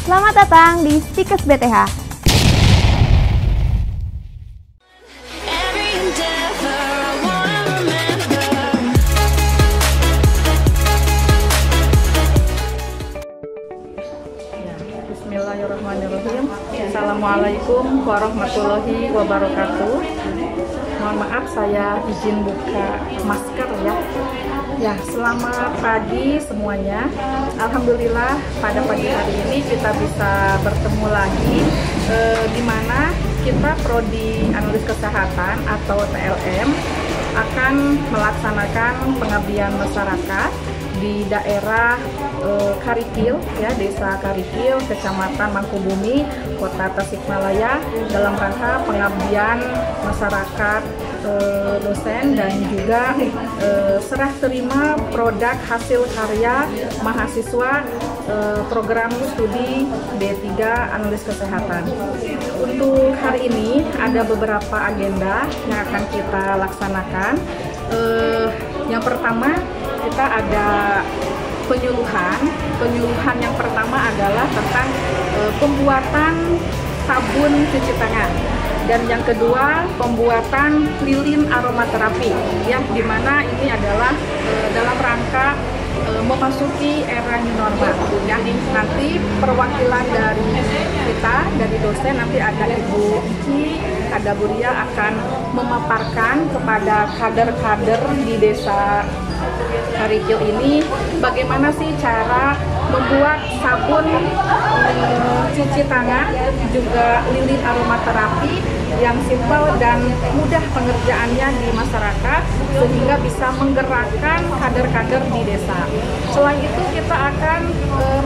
Selamat datang di Stikes BTH. Bismillahirrahmanirrahim. Assalamualaikum warahmatullahi wabarakatuh. Mohon maaf, saya izin buka masker ya. Ya, selamat pagi semuanya. Alhamdulillah pada pagi hari ini kita bisa bertemu lagi di mana kita Prodi Analis Kesehatan atau TLM akan melaksanakan pengabdian masyarakat di daerah Karikil, ya, Desa Karikil, Kecamatan Mangkubumi, Kota Tasikmalaya, dalam rangka pengabdian masyarakat, dosen, dan juga serah terima produk hasil karya mahasiswa program studi D3 Analis Kesehatan. Untuk hari ini ada beberapa agenda yang akan kita laksanakan. Yang pertama, kita ada penyuluhan yang pertama adalah tentang pembuatan sabun cuci tangan, dan yang kedua pembuatan lilin aromaterapi, ya, dimana ini adalah dalam rangka memasuki era new normal, ya. Nanti perwakilan dari kita, dari dosen, nanti ada Ibu Ici, ada Bu Ria, akan memaparkan kepada kader-kader di desa Karikil ini bagaimana sih cara membuat sabun cuci tangan, juga lilin aromaterapi yang simpel dan mudah pengerjaannya di masyarakat, sehingga bisa menggerakkan kader-kader di desa. Selain itu, kita akan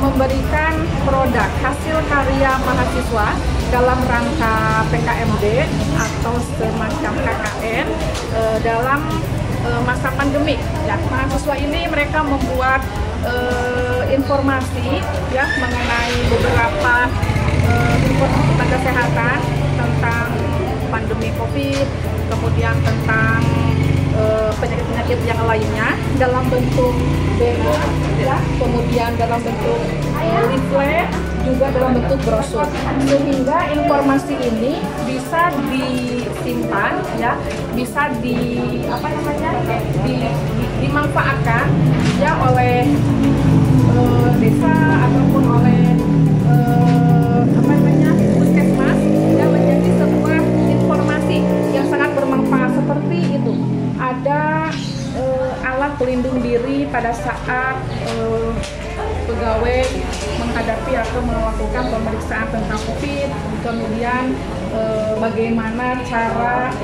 memberikan produk hasil karya mahasiswa dalam rangka PKMB atau semacam KKN dalam masa pandemi, ya. Mahasiswa ini mereka membuat informasi, ya, mengenai beberapa informasi tentang kesehatan, tentang pandemi COVID, kemudian tentang penyakit-penyakit yang lainnya dalam bentuk banner, ya, kemudian dalam bentuk leaflet, juga dalam bentuk brosur, sehingga informasi ini bisa disimpan, ya, bisa dimanfaatkan, ya, oleh desa ataupun oleh puskesmas, ya, menjadi sebuah informasi yang sangat bermanfaat. Seperti itu, ada alat pelindung diri pada saat pegawai menghadapi atau melakukan pemeriksaan tentang COVID, kemudian bagaimana cara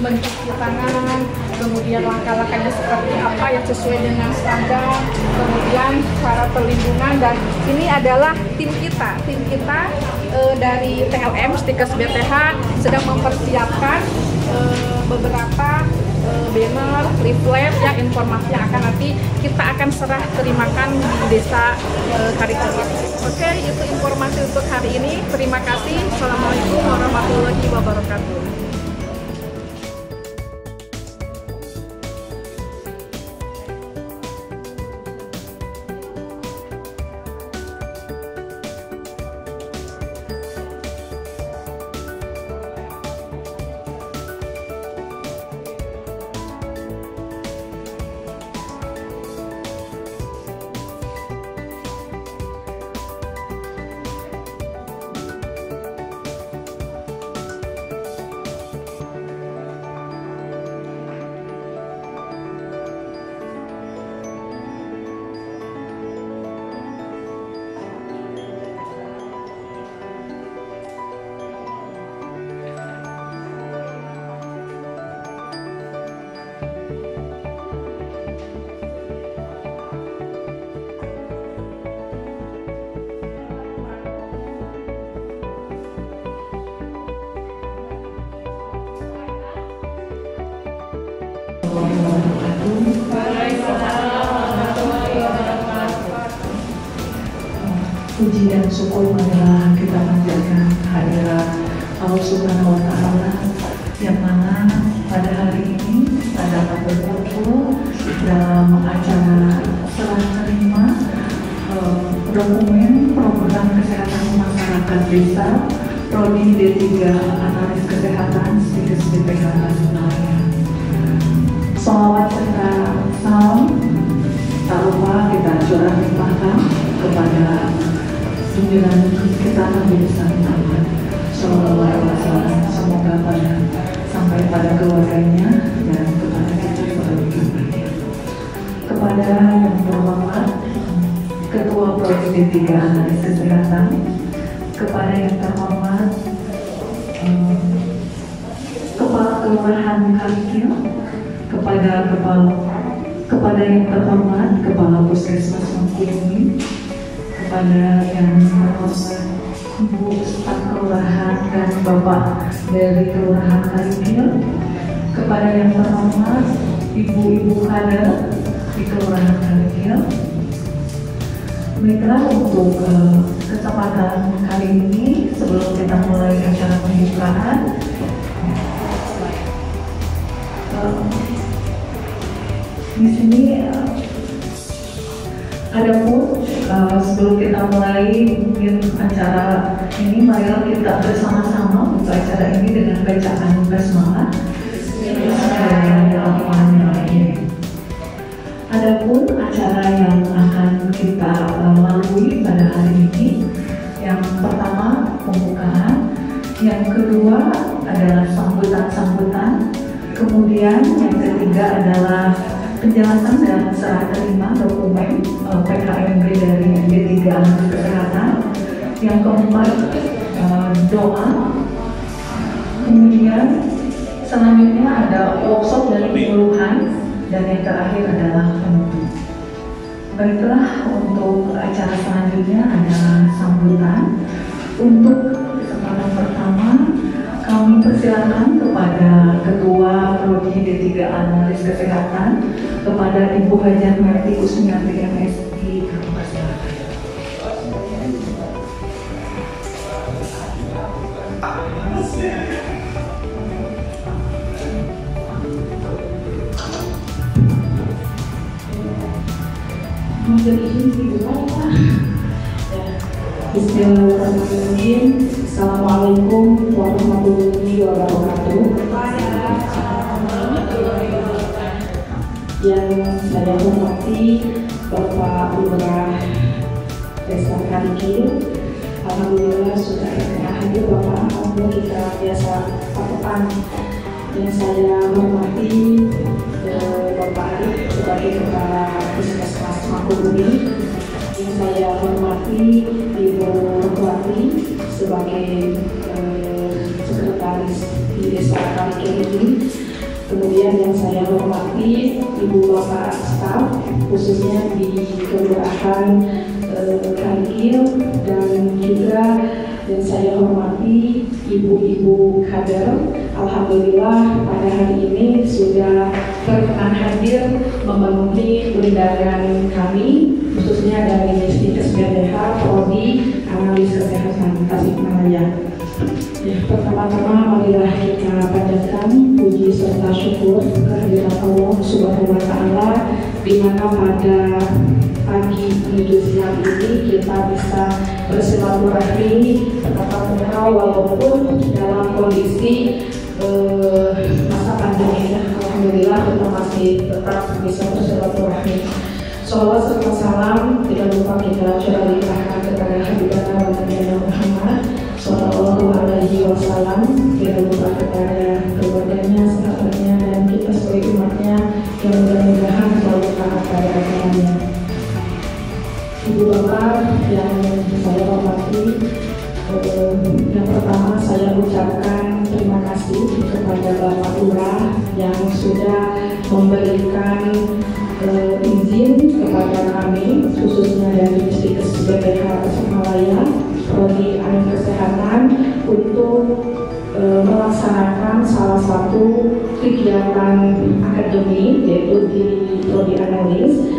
mencuci tangan, kemudian langkah-langkahnya seperti apa yang sesuai dengan standar, kemudian cara perlindungan. Dan ini adalah tim kita dari TLM Stikes BTH sedang mempersiapkan beberapa banner, leaflet, ya, informasi yang akan nanti kita akan serah terimakan di desa Karikil. Oke, itu informasi untuk hari ini. Terima kasih. Assalamualaikum warahmatullahi wabarakatuh. Puji dan syukur marilah kita panjatkan kehadirat Allah Subhanahu wa Ta'ala, yang mana pada hari ini kita dapat berkumpul dalam acara serah terima dokumen program kesehatan Analisa, Prodi D3 Analis Kesehatan Stikes BPH Tasikmalaya. Sholawat serta salam tak lupa kita curah limpahkan kepada junjungan kita Nabi besar Muhammad Sallallahu Alaihi Wasallam. Semoga sampai pada keluarganya dan kepada kita sebagai umatnya. Kepada yang terhormat Ketua Prodi D3 Analis Kesehatan, kepada yang terhormat Kepala Kelurahan Kalikil, kepada yang terhormat Kepala Puskesmas Mangkunegaran, kepada yang terhormat Ibu Staf Kelurahan dan Bapak dari Kelurahan Kalikil, kepada yang terhormat Ibu-ibu kader di Kelurahan Kalikil. Baiklah, untuk kesempatan kali ini sebelum kita mulai acara pembukaan, di sini adapun sebelum kita mulai mungkin acara ini, marilah kita bersama-sama untuk acara ini dengan bacaan basmalah. Adapun acara yang akan kita lalui pada hari ini, yang pertama pembukaan, yang kedua adalah sambutan-sambutan, kemudian yang ketiga adalah penjelasan dan serah terima dokumen PKMB dari D3 Analis Kesehatan, yang keempat doa, kemudian selanjutnya ada workshop dan penyuluhan, dan yang terakhir adalah penutup. Baiklah, untuk acara selanjutnya adalah sambutan. Untuk kesempatan pertama, kami persilakan kepada Ketua Prodi D3 Analis Kesehatan, kepada Ibu Hajar Marti Kusmiati MSI. Bismillahirrahmanirrahim. Assalamualaikum warahmatullahi wabarakatuh. Yang saya hormati Bapak Lurah Desa Kalikil, alhamdulillah sudah hadir Bapak. Alhamdulillah kita biasa patokan. Yang saya hormati Bapak Arif sebagai Kepala Puskesmas Mangkunegaran, yang saya hormati Ibu Rokwati sebagai sekretaris di Desa Kalikil ini, kemudian yang saya hormati Ibu Bapak staf khususnya di Kelurahan Kalikil, dan juga yang saya hormati ibu-ibu kader. Alhamdulillah pada hari ini sudah berkenan hadir memenuhi undangan kami, khususnya dari Stikes BPH Prodi Analis Kesehatan Tasikmalaya. Ya, pertama-tama marilah kita panjatkan puji serta syukur kehadirat Allah Subhanahu wa Ta'ala, di mana pada pagi menuju siang ini kita bisa bersilaturahmi tatap muka walaupun dalam kondisi masa pandemi. Alhamdulillah kita masih tetap bisa bersilaturahmi. Sholawat serta salam tidak lupa kita curah limpahkan kepada Habibana wa Nabiyyina Muhammad Sallallahu Alaihi Wasallam, tidak lupa kepada keluarganya, sahabatnya, dan kita sebagai umatnya yang mudah-mudahan selalu taat pada ajarannya. Ibu Bapak yang saya hormati, yang pertama saya ucapkan terima kasih kepada Bapak Lurah yang sudah memberikan izin kepada kami, khususnya dari Stikes BPH Tasikmalaya Prodi Analis Kesehatan, untuk melaksanakan salah satu kegiatan akademik, yaitu di Prodi Analis,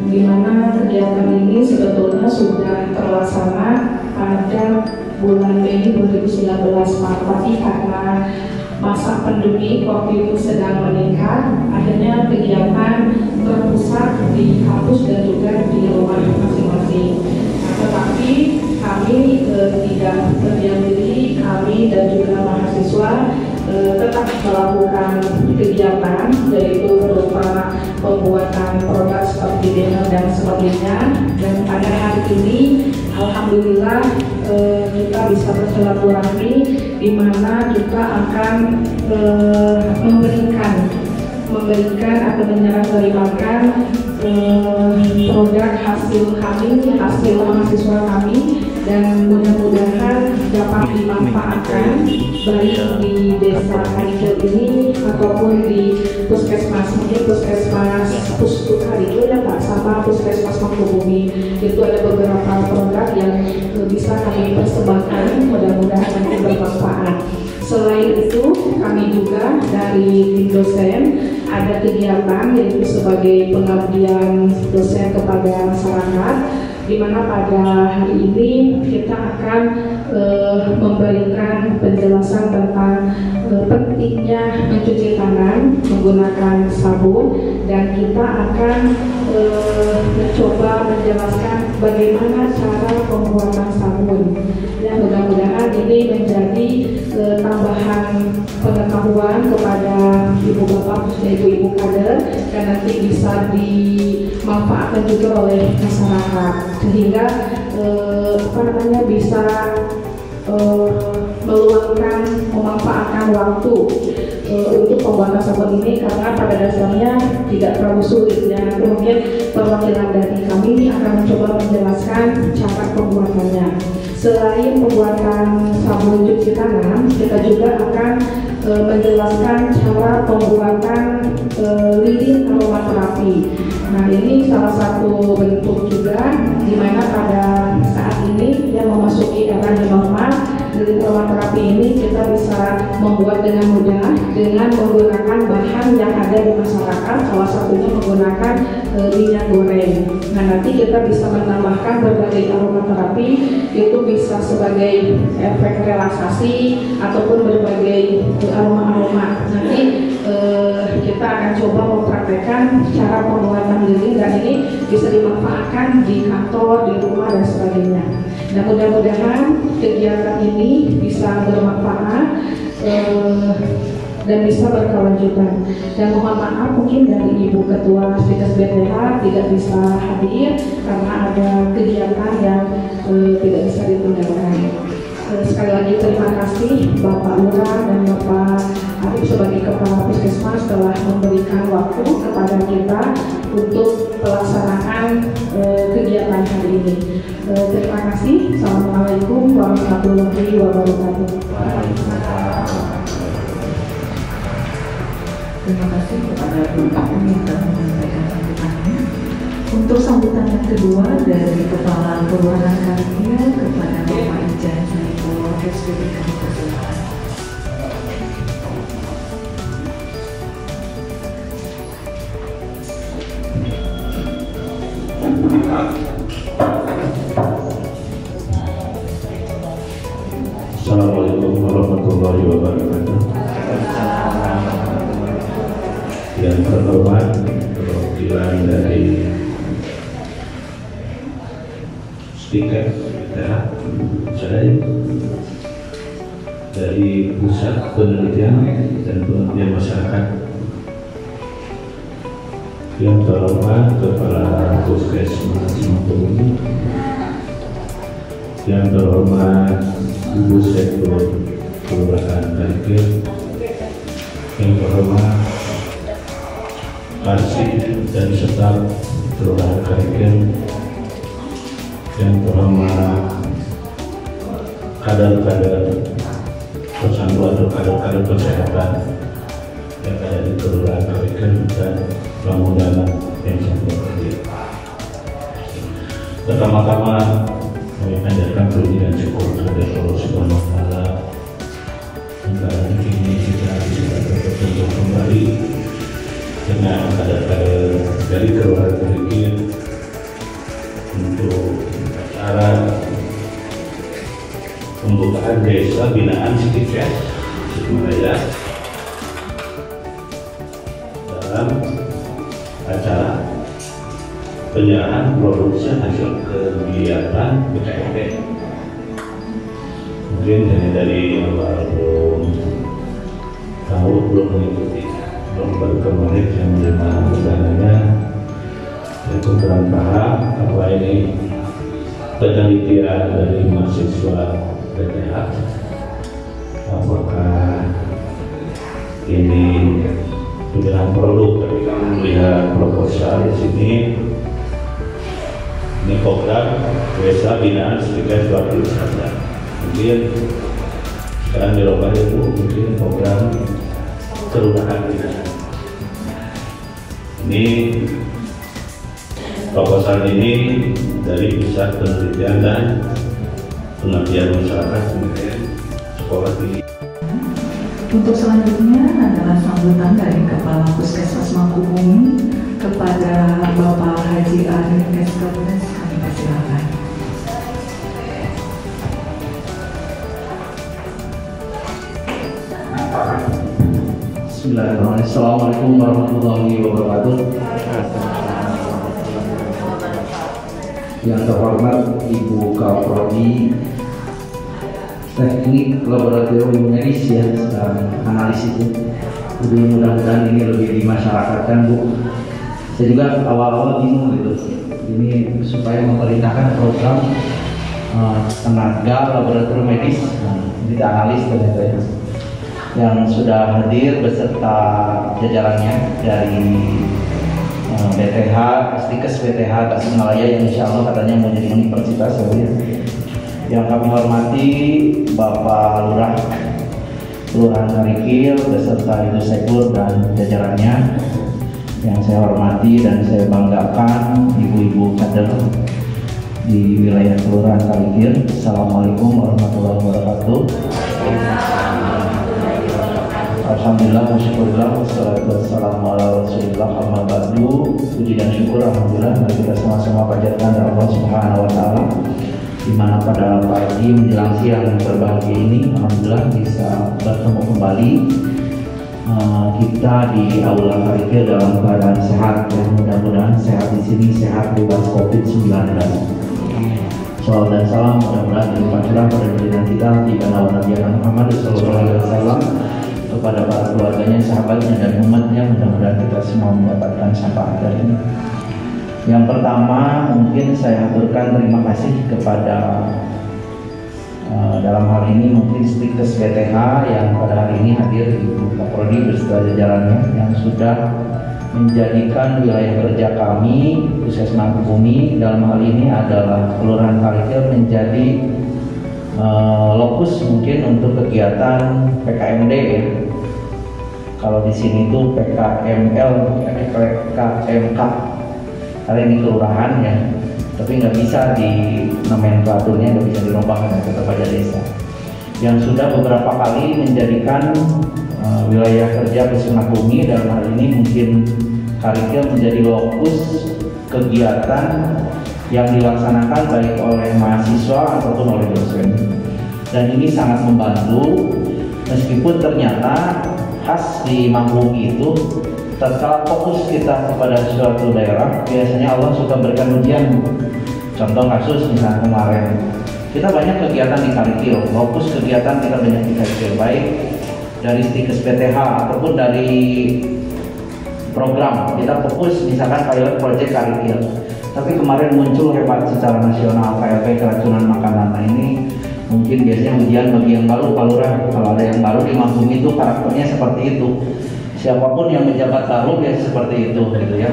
di mana kegiatan ini sebetulnya sudah terlaksana pada bulan Mei 2019, tapi karena masa pandemi waktu itu sedang meningkat, akhirnya kegiatan terpusat di kampus dan juga di rumah masing-masing. Tetapi kami tidak berdiam diri, kami dan juga mahasiswa tetap melakukan kegiatan, yaitu berupa pembuatan produk seperti banner dan sebagainya. Dan pada hari ini alhamdulillah kita bisa bersilaturahmi, di mana kita akan memberikan atau menyerah-terimakan produk hasil kami, hasil mahasiswa kami, dan mudah-mudahan dapat dimanfaatkan baik di desa Karikil ini ataupun di puskesmas, mungkin puskesmas Pusku Karikil ya Pak, sama puskesmas Mangkubumi. Itu ada beberapa produk yang bisa kami persembahkan, mudah-mudahan nanti bermanfaat. Selain itu, kami juga dari tim dosen ada kegiatan yaitu sebagai pengabdian dosen kepada masyarakat, di mana pada hari ini kita akan memberikan penjelasan tentang pentingnya mencuci tangan menggunakan sabun, dan kita akan mencoba menjelaskan bagaimana cara pembuatan sabun. Ya, mudah-mudahan ini menjadi tambahan pengetahuan kepada ibu bapak khususnya ibu-ibu kader, dan nanti bisa dimanfaatkan juga oleh masyarakat, sehingga bisa memanfaatkan waktu untuk pembuatan sabun ini, karena pada dasarnya tidak terlalu sulit ya. Nanti mungkin perwakilan dari kami akan mencoba menjelaskan cara pembuatannya. Selain pembuatan sabun cuci tangan, kita juga akan menjelaskan cara pembuatan lilin aromaterapi. Nah, ini salah satu bentuk juga di mana pada saat ini yang memasuki era new normal, lilin aromaterapi ini kita bisa membuat dengan mudah dengan menggunakan bahan yang ada di masyarakat, salah satunya menggunakan minyak goreng. Nah, nanti kita bisa menambahkan berbagai aromaterapi, itu bisa sebagai efek relaksasi ataupun berbagai aroma-aroma. Nanti kita akan coba mempraktekkan cara pembuatan lilin, dan ini bisa dimanfaatkan di kantor, di rumah, dan sebagainya. Nah, mudah-mudahan kegiatan ini bisa bermanfaat dan bisa berkelanjutan. Dan mohon maaf mungkin dari Ibu Ketua Stikes BTH tidak bisa hadir karena ada kegiatan yang tidak bisa ditundaikan. Sekali lagi terima kasih Bapak Lurah dan Bapak Habib sebagai Kepala Puskesmas telah memberikan waktu kepada kita untuk pelaksanaan kegiatan hari ini. Terima kasih. Assalamualaikum warahmatullahi wabarakatuh. Terima kasih kepada Bapak yang telah menyampaikan sambutannya. Untuk sambutan yang kedua dari Kepala Kelurahan Karikil kepada Bapak Ijan Sanipul SPP kami persilakan. Assalamualaikum warahmatullahi wabarakatuh. Yang terhormat perwakilan dari Stikes BTH, dari Pusat Penelitian dan Pengabdian Masyarakat, yang terhormat Kepala Puskesmas Mangkubumi, yang terhormat Ibu Sektor Kelurahan Karikil, yang terhormat Kasih dan Staf Kelurahan Karikil, yang terhormat kader-kader persatuan atau kader-kader kesehatan yang ada di Kelurahan Karikil, dan tamu-tamu yang saya hormati. Pertama-tama kami panjatkan puji dan syukur kepada Allah Subhanahu wa Ta'ala hingga hari ini kita bisa bertemu kembali dengan kader-kader dari Kelurahan Karikil untuk acara pembukaan desa binaan Stikes Simalaya dalam acara penyerahan produksi hasil kegiatan BKP. dari awal belum tahu, belum mengikuti, baru kemarin saya menerima undangannya, itu kurang paham apa ini penelitian dari mahasiswa BTH, apakah ini pilihan produk. Tapi kalau melihat proposal di sini, ini program desa binaan Stikes Bakti Wisata. Mungkin sekarang dirubah itu mungkin program kelurahan binaan. Ini proposal ini dari Pusat Penelitian dan Pengabdian Masyarakat Kementerian Sekolah Tinggi. Untuk selanjutnya adalah sambutan dari Kepala Puskesmas Mangkubumi kepada Bapak Haji Arif Eskemes. Kami persilakan. Bismillahirrahmanirrahim. Assalamualaikum warahmatullahi wabarakatuh. Yang terhormat Ibu Kaprodi Teknik Laboratorium Medis ya, sedang analis itu. Jadi mudah-mudahan ini lebih dimasyarakatkan, Bu. Saya juga awal-awal bingung gitu. Ini supaya memerintahkan program tenaga laboratorium medis, jadi analis ternyata ya, yang sudah hadir beserta jajarannya dari BTH, Stikes BTH Tasikmalaya yang insya Allah katanya mau jadi universitas ya. Yang kami hormati Bapak Lurah Kelurahan Karikil beserta Ibu Sekur dan jajarannya. Yang saya hormati dan saya banggakan ibu-ibu kader di wilayah Kelurahan Karikil. Assalamualaikum warahmatullahi wabarakatuh. Alhamdulillah, syukurillah, wassalatu wassalamu ala rasulillah, amma ba'du. Puji dan syukur alhamdulillah mari kita sama-sama panjatkan kepada Allah Subhanahu wa taala, di mana pada pagi menjelang siang yang berbahagia ini alhamdulillah bisa bertemu kembali kita di Aula Karikil dalam keadaan sehat, dan mudah-mudahan sehat di sini, sehat bebas COVID-19. Salawat dan salam mudah-mudahan dilimpahkan pada junjungan kita Nabi Muhammad SAW, kepada para keluarganya, sahabatnya, dan umatnya. Mudah-mudahan kita semua mendapatkan syafaat darinya. Yang pertama mungkin saya aturkan terima kasih kepada dalam hal ini mungkin Stikes BTH yang pada hari ini hadir di Kaprodi beserta jajarannya, yang sudah menjadikan wilayah kerja kami Puskesmas Mangkubumi dalam hal ini adalah Kelurahan Karikil menjadi lokus mungkin untuk kegiatan PKMD ya. Kalau di sini tuh PKML, PKMK, karena ini kelurahan ya, tapi nggak bisa di nomenklaturnya, nggak bisa dirombakkan, tetap aja desa. Yang sudah beberapa kali menjadikan wilayah kerja Puskesmas Mangkubumi dalam hal ini mungkin Karikil menjadi lokus kegiatan yang dilaksanakan baik oleh mahasiswa ataupun oleh dosen, dan ini sangat membantu. Meskipun ternyata khas di Mangkubumi itu tatkala fokus kita kepada suatu daerah, biasanya Allah suka berikan ujian. Contoh kasus misalnya kemarin kita banyak kegiatan di Karikil, fokus kegiatan kita banyak di Karikil, baik dari Stikes BTH ataupun dari program kita fokus misalkan pilot project Karikil. Tapi kemarin muncul hebat secara nasional KLP keracunan makanan. Nah ini mungkin biasanya ujian bagi yang baru, Pak Lurah. Kalau ada yang baru di Mangkubumi itu karakternya seperti itu. Siapapun yang menjabat baru biasanya seperti itu gitu ya.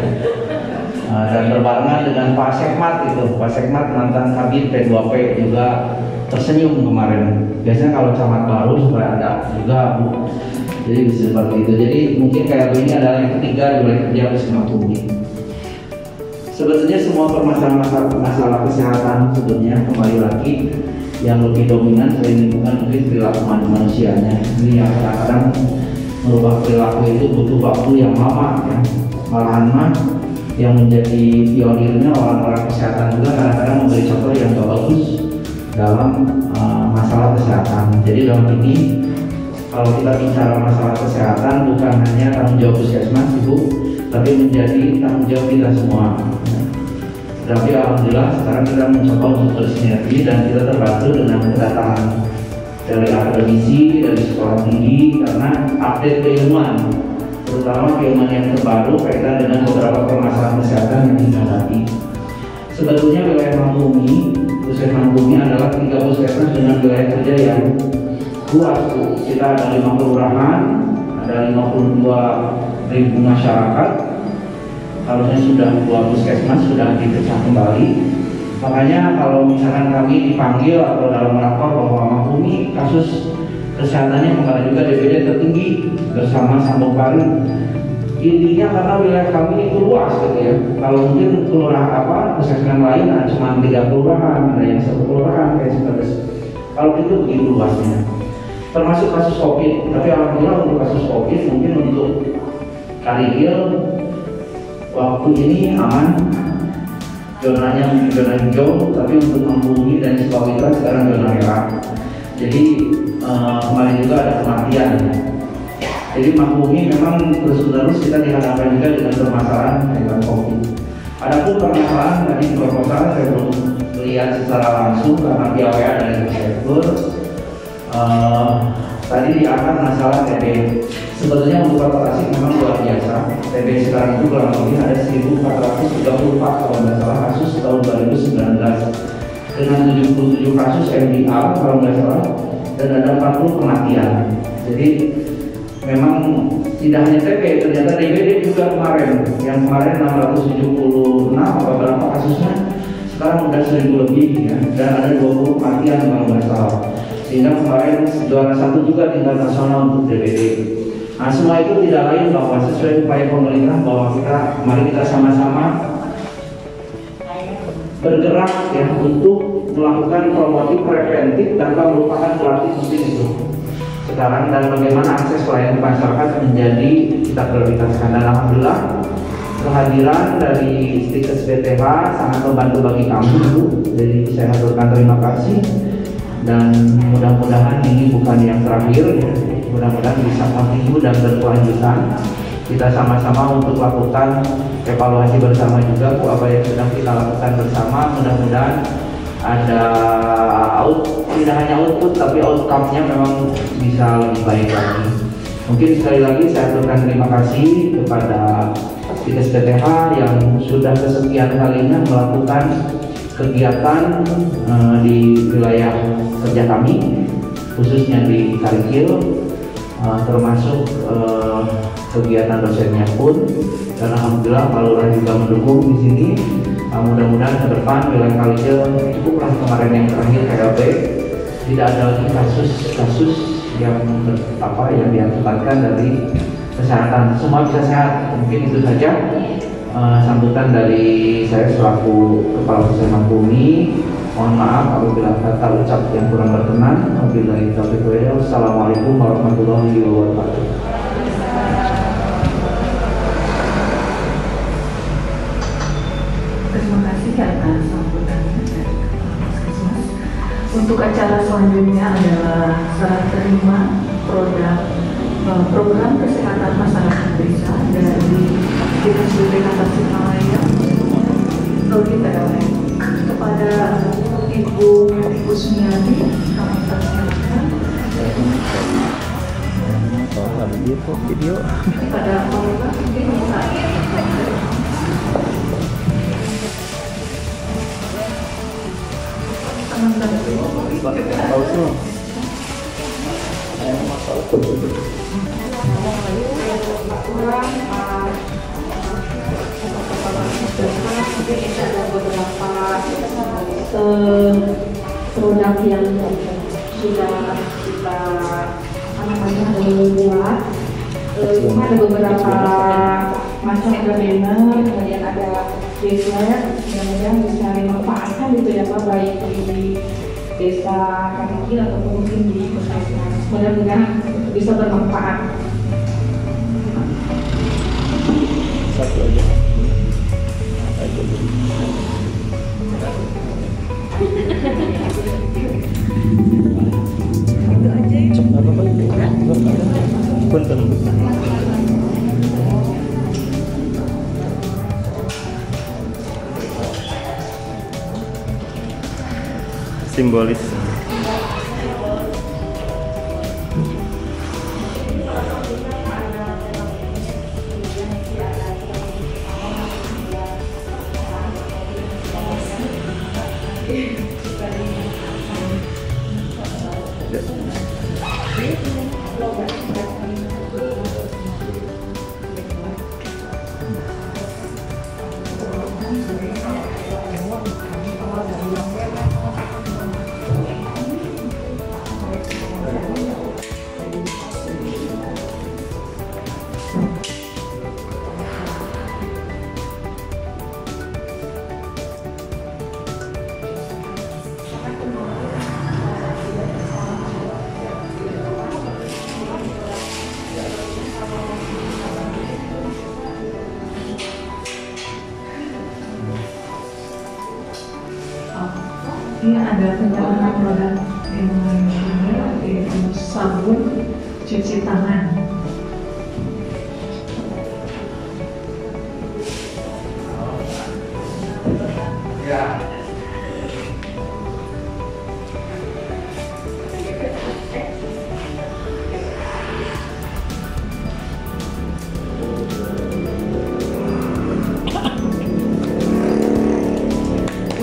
Dan berbarengan dengan Pak Sekmat itu, Pak Sekmat mantan Kabin P2P juga tersenyum kemarin. Biasanya kalau camat baru supaya ada juga Bu. Jadi bisa seperti itu. Jadi mungkin KLP ini adalah yang ketiga di wilayah kerja Puskesmas Mangkubumi. Sebetulnya semua permasalahan masalah kesehatan sebetulnya kembali lagi yang lebih dominan selain lingkungan mungkin perilaku manusianya. Ini yang kadang-kadang merubah perilaku itu butuh waktu yang lama ya. Malahan mah yang menjadi pionirnya orang-orang kesehatan juga kadang-kadang memberi contoh yang gak bagus dalam masalah kesehatan. Jadi dalam ini kalau kita bicara masalah kesehatan bukan hanya tanggung jawab puskesmas Ibu, tapi menjadi tanggung jawab kita semua. Tapi alhamdulillah sekarang kita mencoba untuk bersinergi dan kita terbantu dengan kedatangan dari akademisi, dari sekolah tinggi, karena update keilmuan, terutama keilmuan yang terbaru kaitan dengan beberapa permasalahan kesehatan yang dihadapi. Sebetulnya wilayah Mangkubumi, Puskesmas Mangkubumi adalah 3 puskesmas dengan wilayah kerja yang luas. Kita ada 5 kelurahan, ada 52.000 masyarakat. Harusnya sudah 2 puskesmas sudah dipecah kembali. Makanya kalau misalkan kami dipanggil atau dalam lapor bahwa Mangkubumi kasus kesehatannya kembali juga DPD tertinggi bersama Sambung Pari. Intinya karena wilayah kami itu luas gitu ya. Kalau mungkin kelurahan puskesmas lain cuma 3 kelurahan, ada yang 1 kelurahan kayak seperti itu. Kalau itu begitu luasnya. Termasuk kasus COVID. Tapi alhamdulillah untuk kasus COVID mungkin untuk Karigil waktu ini aman. Zonanya mungkin zona hijau, tapi untuk Mangkubumi dan Sukawita sekarang zona merah. Jadi kemarin juga ada kematian. Jadi Mangkubumi memang terus-menerus kita dihadapkan juga dengan permasalahan dengan COVID. Adapun permasalahan tadi di proposal saya belum melihat secara langsung karena via WA dari Direktur. Tadi diangkat masalah TB. Sebetulnya untuk Kota Tasik memang luar biasa. TB sekarang itu kurang lebih ada 1.434 kalau tidak salah kasus tahun 2019 dengan 77 kasus MDR kalau tidak salah dan ada 40 kematian. Jadi memang tidak hanya TB, ternyata DBD juga kemarin. Yang kemarin 676 atau berapa kasusnya sekarang sudah 1.000 lebih ya, dan ada 20 kematian kalau tidak salah. Sehingga kemarin juara 1 juga tingkat nasional untuk DBD. Nah semua itu tidak lain bahwa sesuai upaya pemerintah bahwa mari kita sama-sama bergerak ya untuk melakukan promotif preventif tanpa melupakan kuratif penting itu sekarang, dan bagaimana akses pelayanan masyarakat menjadi kita prioritaskan. Dan alhamdulillah kehadiran dari Stikes BTH sangat membantu bagi kami itu. Jadi saya haturkan terima kasih dan mudah-mudahan ini bukan yang terakhir ya. Mudah-mudahan bisa continue dan berkelanjutan. Kita sama-sama untuk lakukan evaluasi bersama juga apa yang sedang kita lakukan bersama. Mudah-mudahan ada tidak hanya output tapi outcome-nya memang bisa lebih baik lagi. Mungkin sekali lagi saya ucapkan terima kasih kepada Stikes BTH yang sudah kesekian kalinya melakukan kegiatan di wilayah kerja kami, khususnya di Karigil, termasuk kegiatan dosennya pun. Dan alhamdulillah Pak Lurah juga mendukung di sini. Mudah-mudahan ke depan wilayah Karigil cukuplah kemarin yang terakhir KLB, tidak ada lagi kasus-kasus yang diakibatkan dari kesehatan. Semua bisa sehat. Mungkin itu saja sambutan dari saya selaku Kepala Puskesmas Mangkubumi. Mohon maaf apabila kata ucap yang kurang berkenan. Wabillahi taufiq wal hidayah. Wassalamualaikum warahmatullahi wabarakatuh. Terima kasih atas sambutannya dari Kepala Puskesmas. Untuk acara selanjutnya adalah serah terima program kesehatan masyarakat desa dari Dinas BPK Tasikmalaya Lodi PLN. Kepada Ibu Sumiati kami persilakan. Video kepada Pak mungkin bisa produk yang sudah kita buat. Ada beberapa macam, ada banner, kemudian ada dessert, kemudian bisa dimanfaatkan gitu ya Pak, baik di desa Karigil ataupun mungkin di puskesmas. Mudah-mudahan bisa bermanfaat. Satu aja. Punten. Simbolis. ada penyerahan produk yang kedua, yaitu sabun cuci tangan.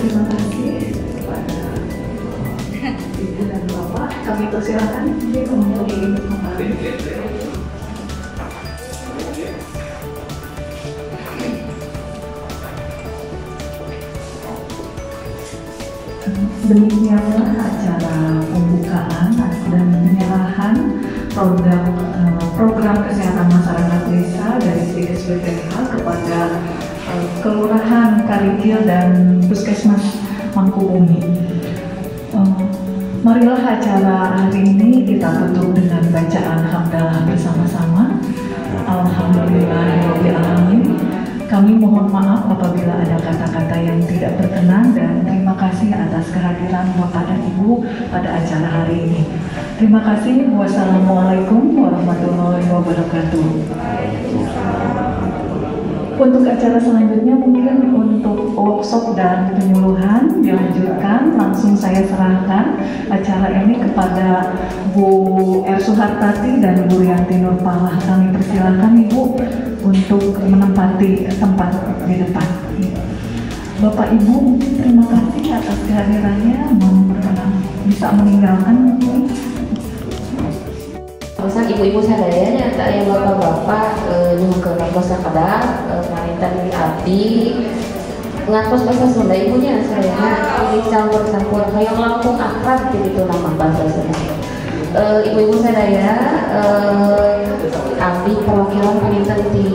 Terima kasih kepada Ibu dan Bapak. Kami persilakan untuk kembali. Demikianlah acara pembukaan dan penyerahan program kesehatan masyarakat desa dari Stikes BPH kepada Kelurahan Karigil dan Puskesmas Mangkubumi. Marilah acara hari ini kita tutup dengan bacaan hamdalah bersama-sama. Alhamdulillahirabbil alamin. Kami mohon maaf apabila ada kata-kata yang tidak berkenan dan terima kasih atas kehadiran Bapak dan Ibu pada acara hari ini. Terima kasih. Wassalamualaikum warahmatullahi wabarakatuh. Untuk acara selanjutnya mungkin untuk workshop dan penyuluhan dilanjutkan, langsung saya serahkan acara ini kepada Bu R. Suhartati dan Bu Rianti Nurpalah. Kami persilakan Ibu untuk menempati tempat di depan. Bapak Ibu, terima kasih atas kehadirannya. Mohon berkenan bisa meninggalkan mungkin. Pesan ibu-ibu sadayanya tak yang bapak-bapak nyuhun ke kosa kadang pamitan di abdi ngakos bahasa Sunda ibunya saya ini campur-campur kayak langsung akrab gitu nama bahasa Sunda. Ibu-ibu sadaya abdi perwakilan pamitan di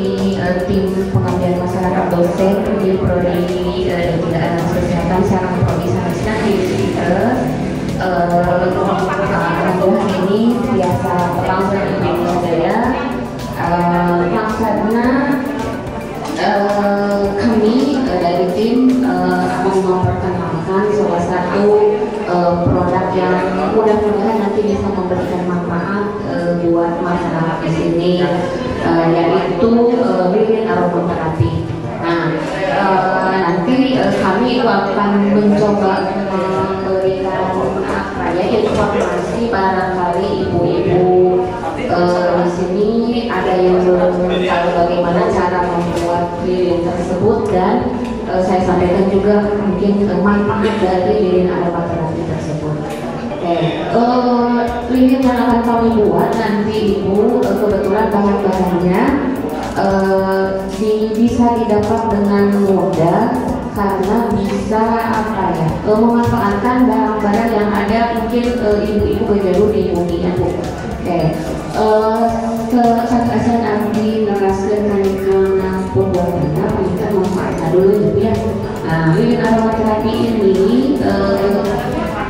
tim pengabdian masyarakat dosen di prodi tidak kesehatan secara prodi sanesna di hari ini biasa langsung ibu saya maksudnya kami dari tim akan memperkenalkan salah satu produk yang mudah-mudahan nanti bisa memberikan manfaat buat masyarakat di sini, yaitu lilin aromaterapi. Nah, nanti kami akan mencoba memberikan informasi barangkali ibu-ibu di sini ada yang belum tahu bagaimana cara membuat lilin tersebut, dan saya sampaikan juga mungkin manfaat dari lilin aromaterapi tersebut. Lilin yang akan kami buat nanti ibu kebetulan bahan-bahannya bisa didapat dengan mudah karena bisa memanfaatkan barang-barang yang ada mungkin ibu-ibu kejalu di dunia Bu. Saat asal abdi neraskeun kana pembuatanna kita manfaatkan dulu ya. Nah, lilin aromaterapi ini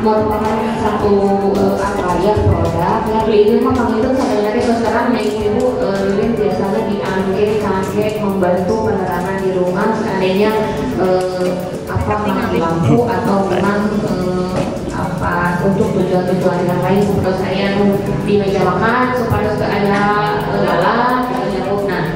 merupakan satu produk ya. Lilin mah kami itu sebenarnya terus terang ya ibu, lilin biasanya diangge membantu penerangan di rumah seandainya mati lampu atau memang untuk tujuan-tujuan yang lain seperti saya di meja makan supaya ada lalat nyamuk. Nah,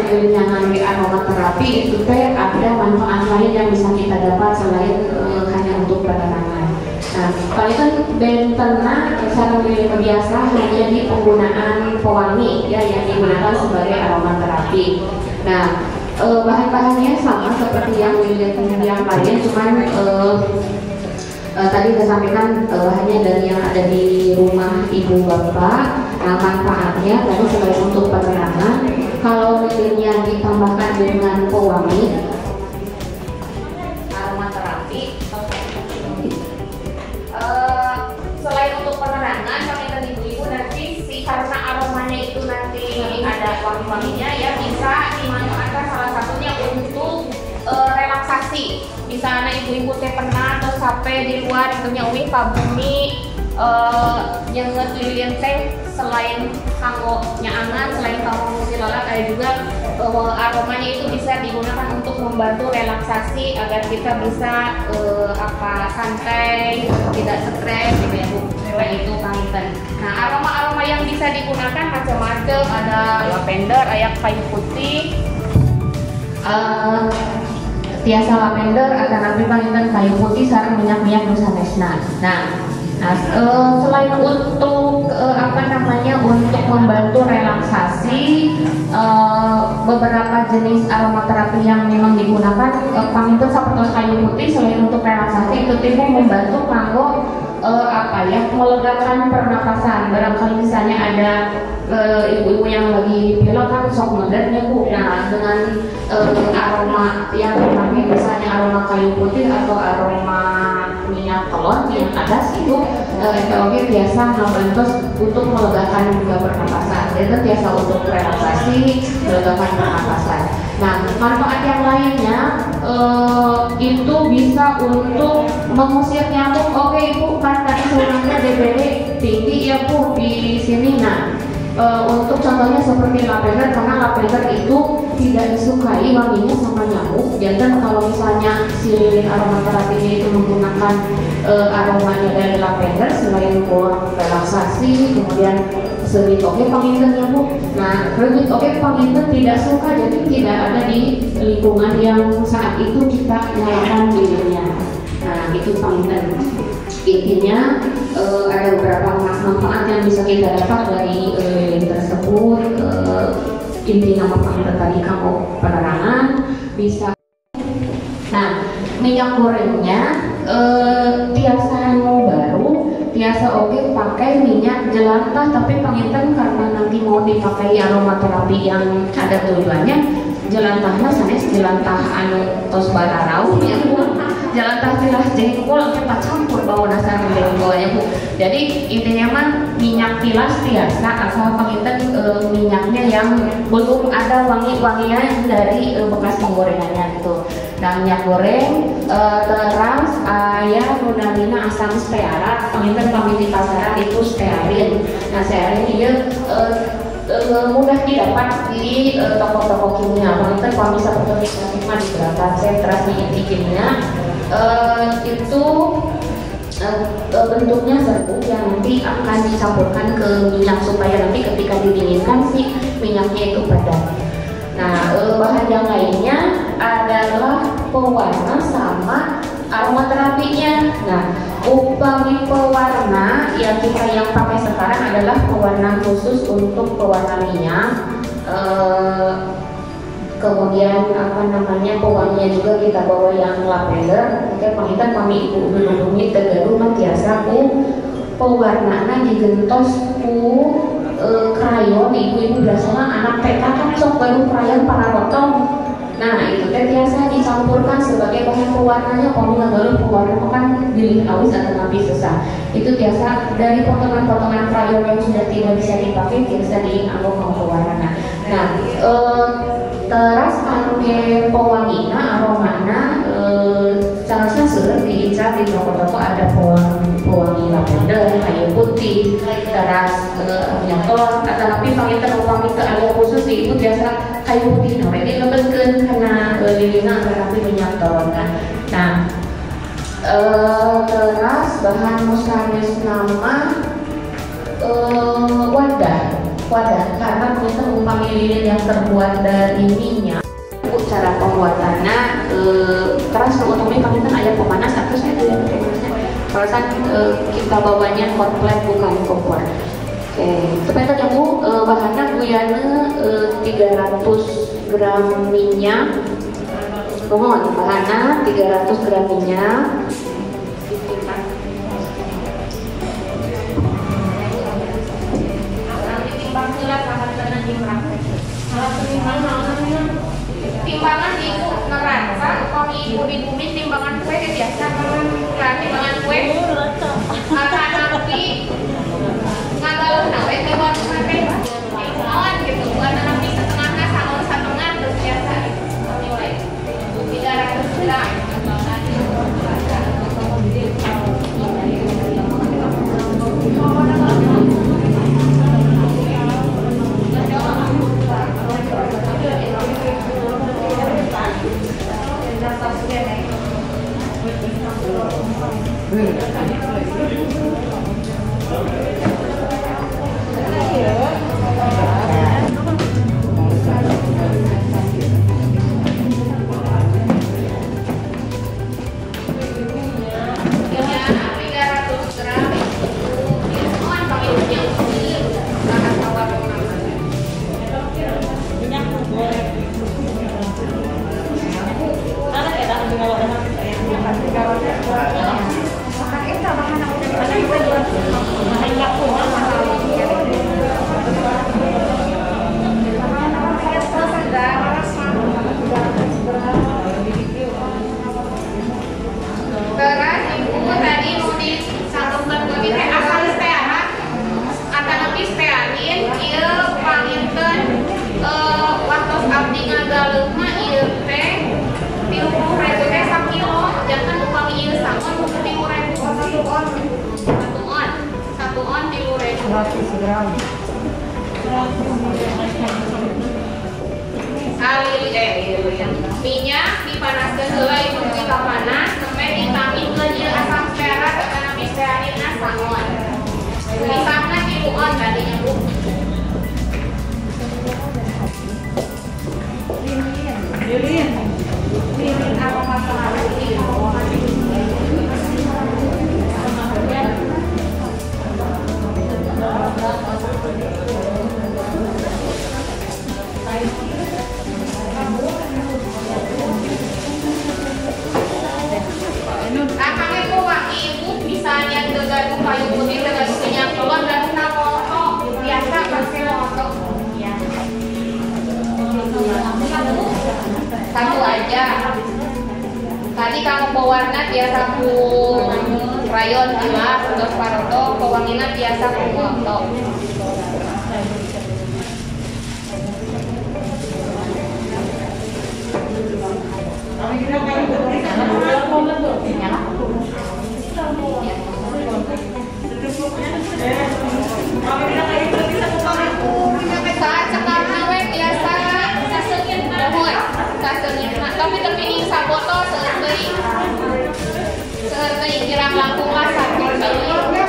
dengan aromaterapi itu ada manfaat lain yang bisa kita dapat selain hanya untuk penerangan. Nah, kalau kan bentena secara biasa hanya di penggunaan pewangi ya yang digunakan sebagai aromaterapi. Nah, bahan-bahannya sama seperti yang lain, cuman tadi saya sampaikan hanya dari yang ada di rumah ibu bapak. Nah, manfaatnya tadi selain untuk penerangan, kalau lilinnya ditambahkan dengan pewangi aromaterapi, selain untuk penerangan, kami dan ibu-ibu nanti karena aromanya itu nanti ada wangi-wanginya ya, bisa dimanfaatkan salah satunya untuk relaksasi. Misalnya ibu-ibu teh pernah atau sampai di luar itunya uwi pabumi nyenget lilin teh selain kanggo nyaangan, selain kanggo silala, kayak juga aromanya itu bisa digunakan untuk membantu relaksasi agar kita bisa santai, tidak stres gitu ya Bu. Nah itu pangitan. Nah aroma-aroma yang bisa digunakan macam-macam, ada lavender, ayak kayu putih, tiasa lavender, akan nabi pangitan kayu putih sareng minyak-minyak nu sanesna. Nah, selain untuk untuk membantu relaksasi, beberapa jenis aromaterapi yang memang digunakan pangitan sapertos kayu putih selain untuk relaksasi itu tipe membantu kanggo melegakan pernapasan. Barangkali misalnya ada ibu-ibu yang lagi pilek kan sok modern ya Bu. Nah dengan aroma yang dipakai misalnya aroma kayu putih atau aroma minyak telur, minyak adas itu FPOG biasa membantu untuk melegakan juga pernapasan. Itu biasa untuk relaksasi, melegakan pernapasan. Nah manfaat yang lainnya itu bisa untuk mengusir nyamuk. Oke Ibu, kan tadi sebenarnya DBD tinggi ya Bu di sini. Nah untuk contohnya seperti lavender, karena lavender itu tidak disukai wanginya sama nyamuk. Dan kalau misalnya si lilin aromaterapi itu menggunakan aromanya dari lavender, selain buat relaksasi, kemudian sedikit oke pangintennya Bu. Nah sedikit oke panginten tidak suka, jadi tidak ada di lingkungan yang saat itu kita nyalakan lilinnya. Nah itu panginten. Intinya ada beberapa manfaat yang bisa kita dapat dari lilin tersebut. Inti nama panginten tadi kamu penerangan bisa. Nah minyak gorengnya tiasa baru, tiasa oke pakai minyak jelantah, tapi panginten karena nanti mau dipakai aromaterapi yang ada tujuannya, jelantahnya sanes jelantah anu tos bararau ya Bu. Jelantah tilah jengkol kita campur bawa dasar jengkolnya Bu. Jadi intinya mah minyak tilas tiasa asal panginten minyaknya yang belum ada wangi-wangian dari bekas penggorengannya gitu. Nah minyak goreng teras ayah nunamina asam stearat, panginten kami di pasaran itu stearin. Nah stearin dia mudah didapat di toko-toko kimia. Panginten kalau bisa berkomunikasi di beberapa sentrasi inti kimia itu bentuknya serbuk yang nanti akan dicampurkan ke minyak supaya nanti ketika didinginkan si minyaknya itu padat. Nah bahan yang lainnya adalah pewarna sama aromaterapinya. Nah upami pewarna yang kita yang pakai sekarang adalah pewarna khusus untuk pewarna minyak. Kemudian pewanginya juga kita bawa yang lavender. Oke, pangitan kami ibu menunggu tegaduh mah tiasa ku pewarnana digentos ku krayon. Ibu-ibu biasanya anak TK kan sok baru krayon para potong. Nah itu teh biasa dicampurkan sebagai bahan pewarnanya. Kalau nggak pewarna kan dilih awis atau nabi susah. Itu biasa dari potongan-potongan krayon yang sudah tidak bisa dipakai biasa dianggo pewarna. Nah teras kangge pewanginya aromana caranya sudah diincar di toko-toko ada pewangi lavender, kayu putih, teras minyak telur. Tapi panginten upami teu aya khusus itu biasa kayu putih. Nah ini lebetkeun karena lilina terapi minyak telur kan. Nah teras bahan musanes nama wadah karena kita umpami lilin yang terbuat dari minyak. Cara pembuatannya keras untuk panginten ada pemanas atau saya tidak pakai panasnya. Kalau kita bawanya komplit bukan kompor. Oke, sebentar ya Bu, bahannya guyana 300 gram minyak. Mohon bahannya 300 gram minyak. Timbangan ibu ngerasa kalau ibu dikumis timbangan kue biasa kan timbangan kue karena nanti ngagalun nawe keluar kue awan gitu karena nanti setengahnya setengah terus biasa nilai 300 gram 100 gram. Minyak dipanaskan heula ibu di panas sampai ditamitkeun ieu asam stearat atau stearina sangon. Misalnya kiluan tadinya Bu. Lilin apa masalah ini? Kakaknya kok wangi ibu misalnya tergantung kayu putih tergantung minyak telur dan moto biasa pakai moto ya. Satu aja. Tadi kamu pewarna biasa ku rayon jelas terus paroto pewanginya biasa ku moto. Saat sekarang we biasa saseungin mohon saseungin tapi terpilih saboto seueur teuing kirang langkung lah satu deui.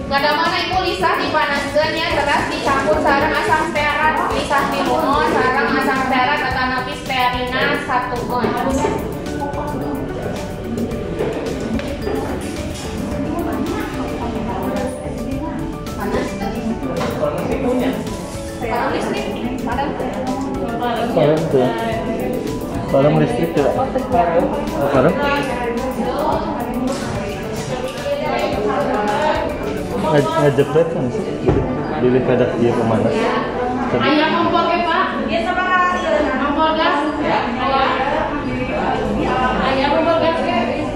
Kada mana ibu lisah dipanaskeun nya teras dicampur sareng asam stearat, lisah di mohon sareng asam stearat atau napi stearina 1 on. Panas tadi. Padam listrik, padam. Padam tuh. Padam listrik tuh. Padam. Ngejepret kan sih di kadak dia kemana? Ayah kompor ke Pak? Dia sama kompor gas. Ayah kompor gas ke?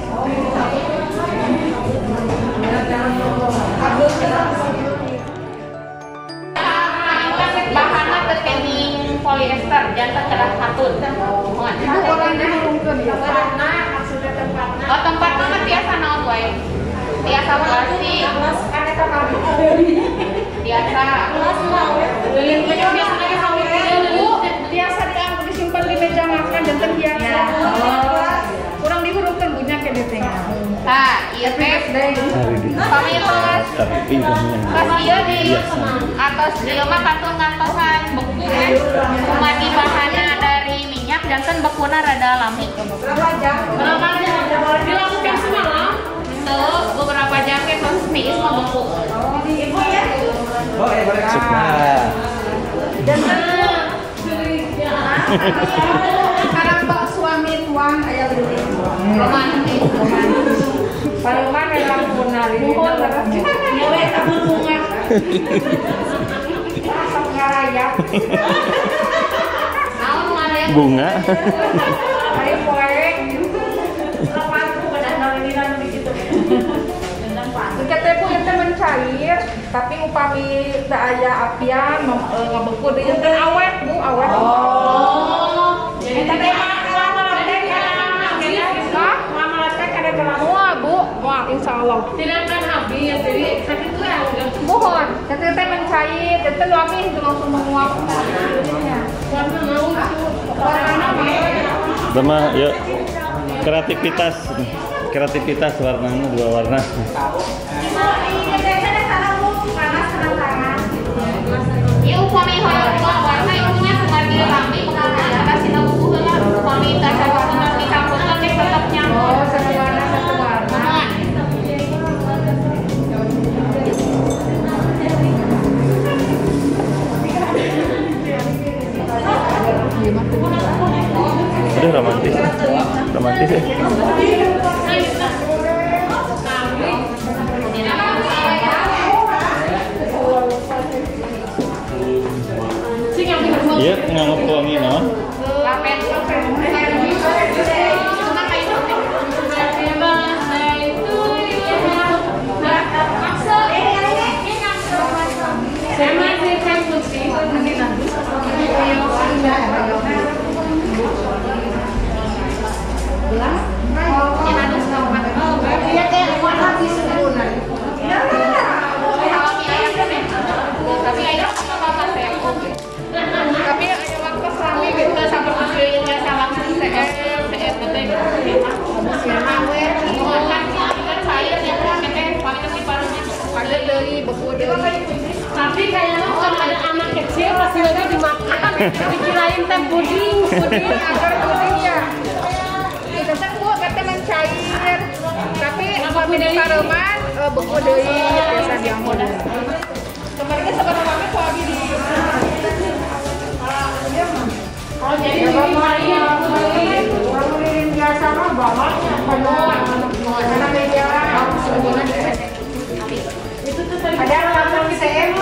Bahannya terkening polyester jantan keras katun. Mohon. Oh tempatnya biasa naon wae. Biasa plastik. Biasa. Biasa diangkut disimpan di meja makan dan terbiasa. Kurang dihurufkan punya ke deteng. Nah, iya teh. Pamitos. Pas ieu di atas ieu mah katun ngantosan beku. Kumati bahanna dari minyak jantan bekuna rada lami. Berapa jam? Dilakukan semalam. Tuh, beberapa jam ke proses mie mah beku. Ibu ya. Boleh sukses. Dan sekarang Pak suami tuan ayah lilin. Romantis. Paruman memang punah lilin. Ya weh tabur bunga. Asap ngarayap. Naon ngare? Bunga. Ayo poek. Lepas pada lilinan begitu. Kita pun itu mencair, tapi upami tak aya apian, ngebeku di itu awet Bu, awet. Oh. Jadi tadi lama letek ada kelama Bu, wah insya Allah. Tidak akan habis, jadi sakit itu ya. Mohon, kita mencair, kita luapi itu langsung menguap. Sama yuk kreativitas warnanya 2 warna. Ieu upami hoyong warna ibunya kembali rame kemudian kasih tahu heula upami tasa warna dicampurkan teh tetep nyaman. Oh, satu warna. Aduh romantis ya. Tapi kayaknya kalau ada anak kecil pasti lagi dimakan. Dikirain teh puding agar puding ya. Itu teh Bu kata mencair. Tapi apabila di Pareman beku deui biasa dianggo. Kemarin sebenarnya kami suami di Oh jadi ini biasa mah bawahnya karena media itu tuh ada orang CM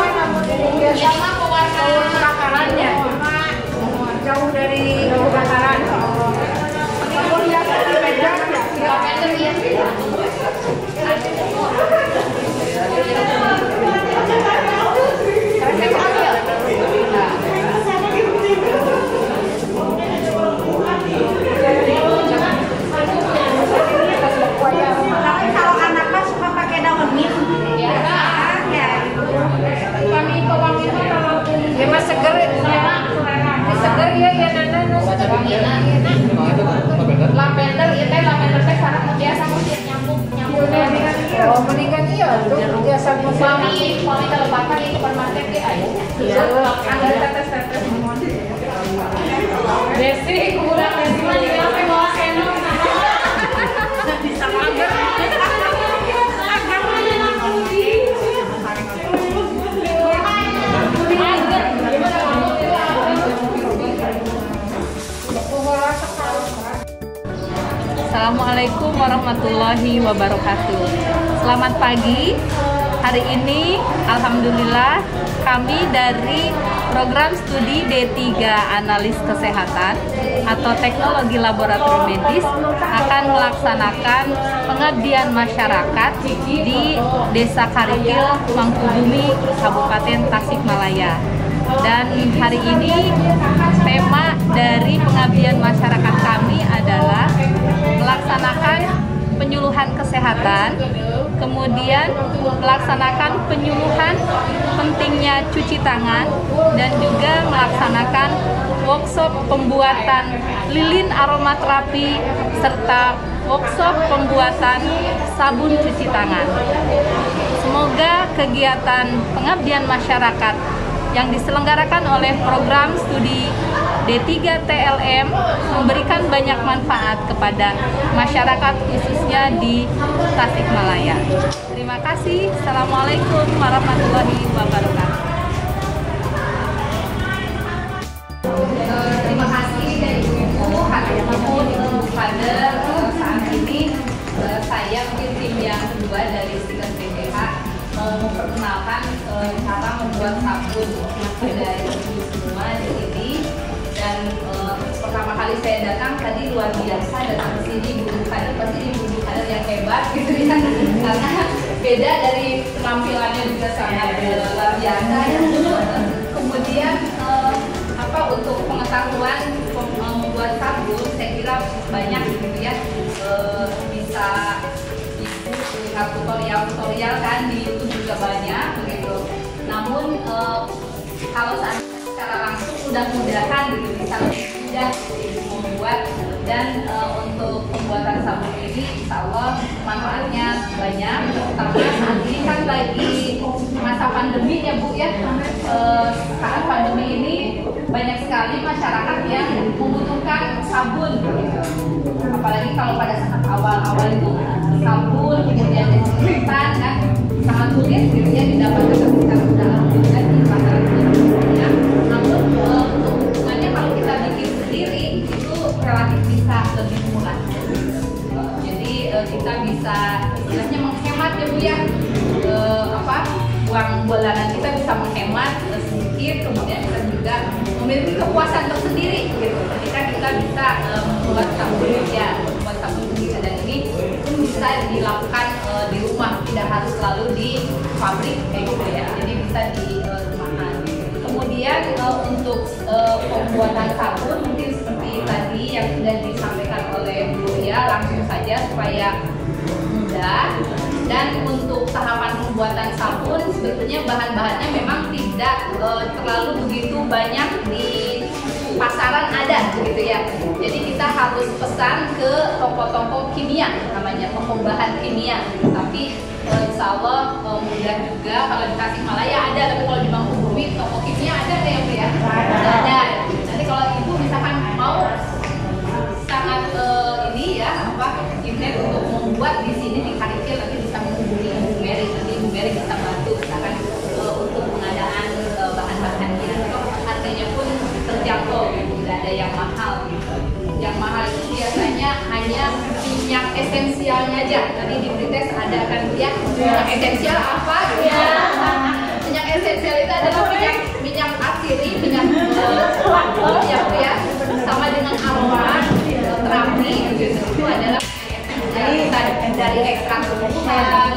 biasa mah kebakarannya jauh dari kebakaran. kalau biasa di Medan lavender ya teh lavender teh sareng biasa mesti nyambung oh mendingan iya tuh biasa wangi kelebatan di supermarket ge aya ada tetes-tetes Desi kuburan Desi mah juga sampai bawa sendok bisa mager Assalamualaikum warahmatullahi wabarakatuh. Selamat pagi. Hari ini alhamdulillah kami dari program studi D3 Analis Kesehatan atau Teknologi Laboratorium Medis akan melaksanakan pengabdian masyarakat di Desa Karikil, Mangkubumi, Kabupaten Tasikmalaya. Dan hari ini tema dari pengabdian masyarakat kami adalah melaksanakan penyuluhan kesehatan, kemudian melaksanakan penyuluhan pentingnya cuci tangan, dan juga melaksanakan workshop pembuatan lilin aromaterapi serta workshop pembuatan sabun cuci tangan. Semoga kegiatan pengabdian masyarakat yang diselenggarakan oleh program studi D3 TLM memberikan banyak manfaat kepada masyarakat khususnya di Tasikmalaya. Terima kasih. Assalamualaikum warahmatullahi wabarakatuh. Terima kasih dari Ibu Hatimul Kader. Saat ini saya mungkin tim yang kedua dari Stikas BPH mau memperkenalkan cara membuat sabun dari ibu semua di sini. Dan pertama kali saya datang tadi luar biasa, datang ke sini Ibu Kader pasti Ibu Kader yang hebat gitu ya, karena beda dari penampilannya juga sangat luar biasa ya. Kemudian untuk pengetahuan membuat sabun saya kira banyak gitu ya, bisa lihat tutorial kan di YouTube juga banyak begitu. Namun kalau secara langsung mudah-mudahan gitu bisa lebih mudah membuat, dan untuk pembuatan sabun ini insya Allah manfaatnya banyak, karena saat ini kan lagi masa pandemi ya Bu ya. Saat pandemi ini banyak sekali masyarakat yang membutuhkan sabun gitu. Apalagi kalau pada saat awal-awal itu sabun kemudian desinfektan kan sangat sulit gitu ya didapatkan ketika sudah juga di pasaran ya. Namun untuk hubungannya kalau kita bikin sendiri itu relatif bisa lebih murah. Jadi kita bisa istilahnya menghemat ya Bu ya, uang bulanan kita bisa menghemat sedikit, kemudian kita juga memiliki kepuasan tersendiri gitu ketika kita bisa membuat sabun ya, membuat sabun sendiri. Dan ini pun bisa dilakukan di rumah, tidak harus selalu di pabrik kayak gitu ya, jadi bisa di rumah. Kemudian untuk pembuatan sabun mungkin seperti tadi yang sudah disampaikan oleh Bu Lia, langsung saja supaya mudah. Dan untuk tahapan pembuatan sabun sebetulnya bahan-bahannya memang tidak terlalu begitu banyak di pasaran ada begitu ya. Jadi kita harus pesan ke toko-toko kimia, namanya toko bahan kimia. Tapi insya Allah mudah juga. Kalau di Tasikmalaya ada, tapi kalau di Mangkubumi toko kimia ada nggak ya Bu ya? Ada. Nanti kalau Ibu misalkan mau sangat ini ya intens untuk membuat di sini di Karikil, nanti bisa menghubungi Ibu Mary. Nanti Ibu Mary bisa bantu misalkan untuk pengadaan bahan-bahannya. Harganya pun terjangkau, tidak ada yang mahal. Yang mahal itu biasanya hanya minyak esensialnya aja. Tadi di pretest ada kan ya, minyak esensial apa? Minyak esensial itu adalah minyak asiri, minyak faktor ya Bu ya, sama dengan aroma terapi gitu. Itu adalah dari ekstrak tumbuhan.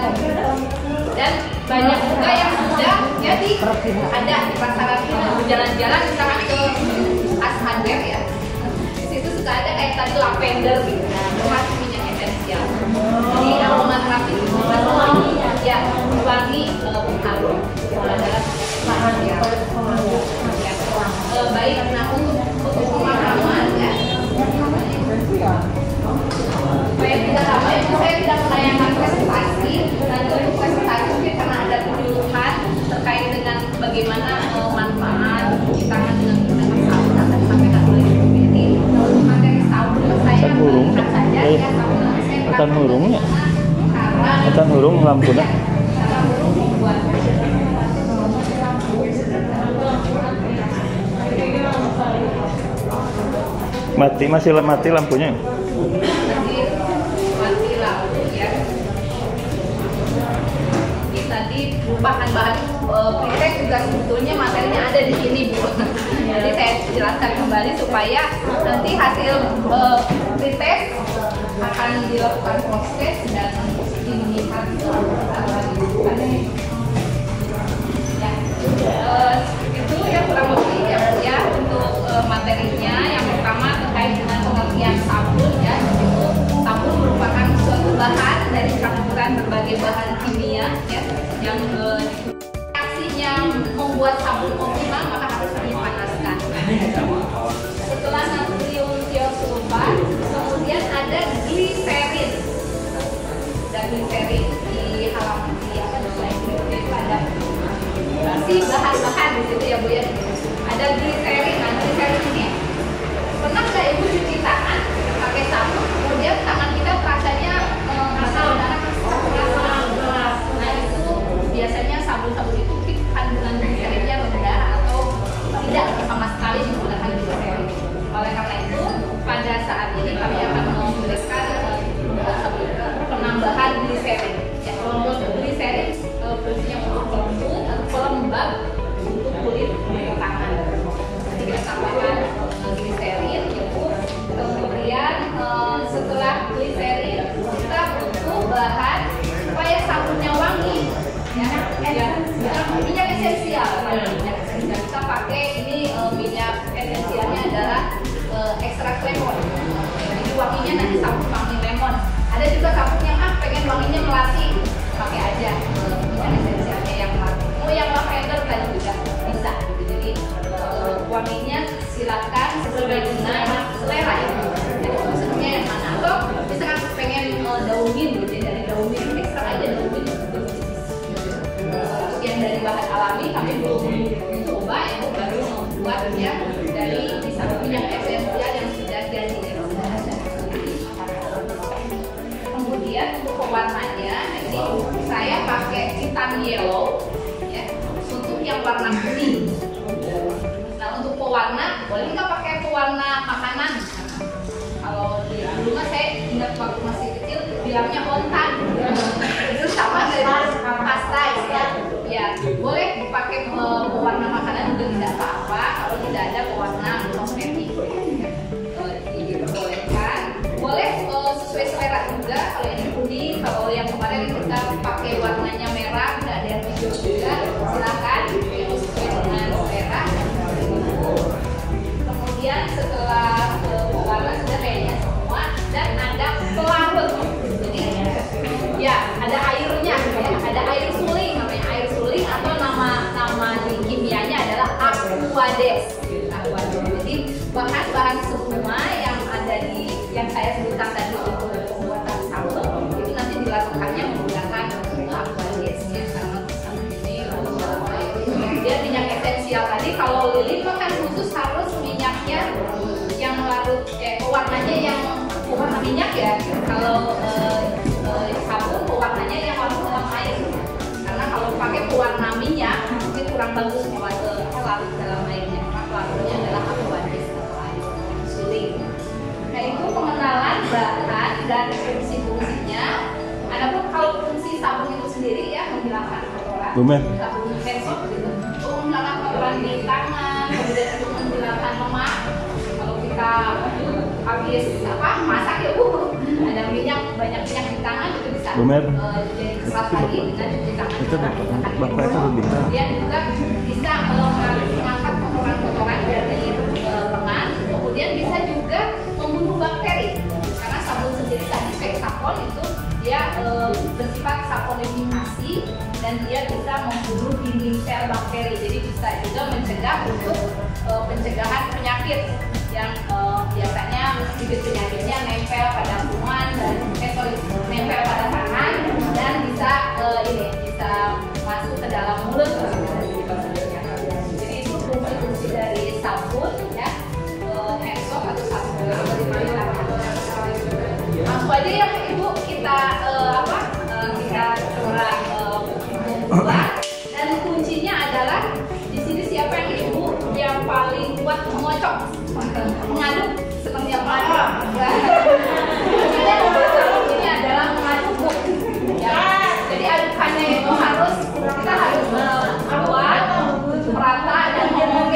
Dan banyak juga yang sudah jadi ada di pasaran itu, jalan-jalan misalkan ke Ashander ya, di situ suka ada kayak tadi lavender gitu, termasuk minyak esensial. Jadi aromaterapi itu ya wangi harum adalah bahan ya. Baik, nah untuk pemahaman ya, supaya tidak lama ya, saya tidak menayangkan presentasi. Nanti untuk presentasi mungkin karena ada kebutuhan terkait dengan bagaimana manfaat cuci tangan dengan menggunakan sabun akan disampaikan oleh Ibu Mary. Untuk materi sabun saya bagikan saja ya, sabun saya akan hurungnya, karena akan hurung lampunya. Masih mati lampunya. Mati lampu ya. Ini tadi bahan-bahan pretest juga sebetulnya materinya ada di sini Bu. Jadi saya jelaskan kembali supaya nanti hasil pretest akan dilakukan proses dan dilihat itu ya kurang lebih ya untuk materinya. Yang pertama terkait dengan pengertian sabun ya, itu sabun merupakan suatu bahan dari campuran berbagai bahan kimia ya, yang reaksinya membuat sabun optimal maka harus dipanaskan. Setelah natrium tiosulfat, kemudian ada gliserin. Dan gliserin di halaman di itu ada si bahan-bahan di situ ya Bu ya. Ada gliserin. Nah, gliserin ini pernah nggak Ibu cuci tangan pakai sabun, kemudian tangan kita rasanya asal darah. Nah itu biasanya sabun-sabun itu kandungan gliserinnya rendah atau tidak sama sekali menggunakan gliserin. Oleh karena itu pada saat ini kami akan memberikan penambahan gliserin. Ya, kalau gliserin fungsinya untuk pelembab untuk kulit tangan. Jadi kita tambahkan gliserin, kemudian setelah gliserin kita butuh bahan supaya sabunnya wangi. Ya, minyak esensial. Kita pakai ini minyak esensialnya adalah ekstrak lemon. Jadi wanginya nanti sabun wangi lemon. Ada juga sabun yang pengen wanginya melati, pakai aja minyak esensialnya yang melati. Yang lavender tadi juga bisa. Jadi wanginya silakan sesuai dengan selera ya. Jadi maksudnya yang mana? Atau misalkan pengen daunin gitu ya, dari daunin ekstra aja daunin. Yang dari bahan alami kami belum mencoba ya, baru membuat ya dari misalnya minyak esensial yang sudah jadi. Kemudian untuk pewarnanya ini saya pakai hitam yellow ya, untuk yang warna kuning. Nah untuk pewarna boleh nggak pakai pewarna makanan? Kalau di dulu saya ingat waktu masih kecil bilangnya ontan. Itu sama dari pasta ya. Ya boleh dipakai pewarna makanan juga tidak apa-apa kalau tidak ada pewarna kosmetik. Diperbolehkan. Boleh sesuai selera juga. Kalau ini kuning, kalau yang kemarin kita pakai warnanya merah, nggak ada yang hijau juga, silakan itu sesuai dengan selera. minyak ya, kalau sabun pewarnanya yang warna dalam air. Karena kalau pakai pewarna minyak mungkin kurang bagus larut dalam airnya, karena pelakunya adalah aquatis atau air suling. Nah itu pengenalan bahan dan fungsi-fungsinya. Adapun kalau fungsi sabun itu sendiri ya menghilangkan kotoran, sabun hand soap gitu, menghilangkan kotoran di tangan, kemudian itu menghilangkan lemak. Kalau kita habis masak ya ada banyak minyak di tangan itu bisa jadi keras lagi dengan cuci tangan. Kemudian juga bisa mengangkat kotoran-kotoran dari lengan. Kemudian bisa juga membunuh bakteri karena sabun sendiri tadi Pexapon itu dia bersifat saponifikasi dan dia bisa membunuh dinding sel bakteri. Jadi bisa juga mencegah untuk pencegahan penyakit yang biasanya bibit penyakitnya nempel pada kuman dan nempel pada tangan dan bisa bisa masuk ke dalam mulut. Jadi itu fungsi-fungsi dari sabun ya, hand soap atau sabun. Langsung aja ya Ibu kita kita coba buat, dan kuncinya adalah di sini siapa yang Ibu yang paling kuat mengocok, mengaduk seperti yang mengaduk. Ini adalah mengaduk ya. Jadi adukannya itu kita harus buat merata dan mengaduk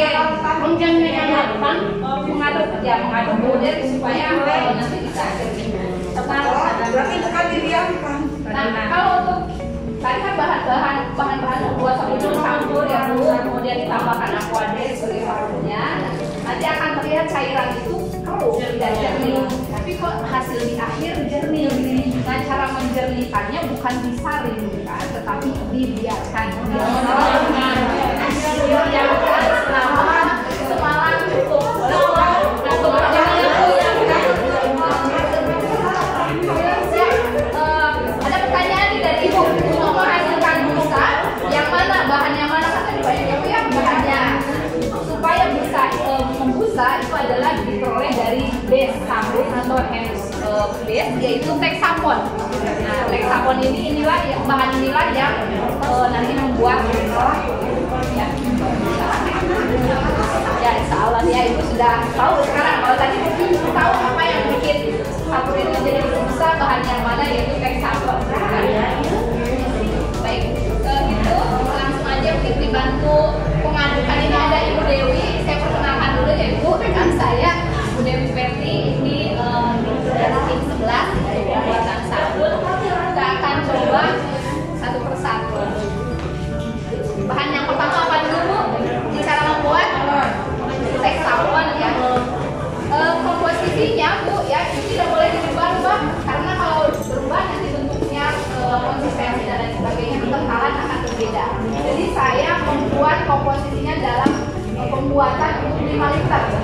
ya, mengaduk kemudian supaya nanti bisa berarti bukan didiamkan. Nah kalau untuk tadi kan bahan-bahan membuat sabun itu campur ya Bu, kemudian ditambahkan aquades sebagai sabunnya. Nanti akan terlihat cairan itu keruh tidak jernih, tapi kok hasil di akhir jernih. Nah cara menjernihkannya bukan disaring kan, tetapi dibiarkan selama semalam cukup. Ada pertanyaan dari Ibu, untuk menghasilkan busa yang mana, bahan yang mana? Kan tadi banyak yang punya bahannya. Supaya bisa membusa itu adalah diperoleh dari base sabun atau hand base, yaitu Pexapon. Nah Pexapon inilah bahan inilah yang nanti membuat ya insya Allah ya Ibu sudah tahu sekarang. Kalau tadi mungkin tahu apa yang bikin sabun itu jadi berbusa, bahan yang mana, yaitu Pexapon. Baik, gitu langsung aja mungkin dibantu pengadukan. Ini ada Ibu Dewi, saya perkenalkan dulu ya Ibu, rekan saya Bu Dewi Verti. Ini dari tim 11 dari pembuatan sabun. Kita akan coba satu persatu. Bahan yang pertama apa dulu Bu? Cara membuat Pexapon ya. Komposisinya Bu ya, ini tidak boleh dirubah-rubah karena kalau berubah nanti bentuknya, konsistensi dan lain sebagainya, kekentalan akan berbeda. Jadi saya membuat komposisinya dalam pembuatan untuk 5 liter ya,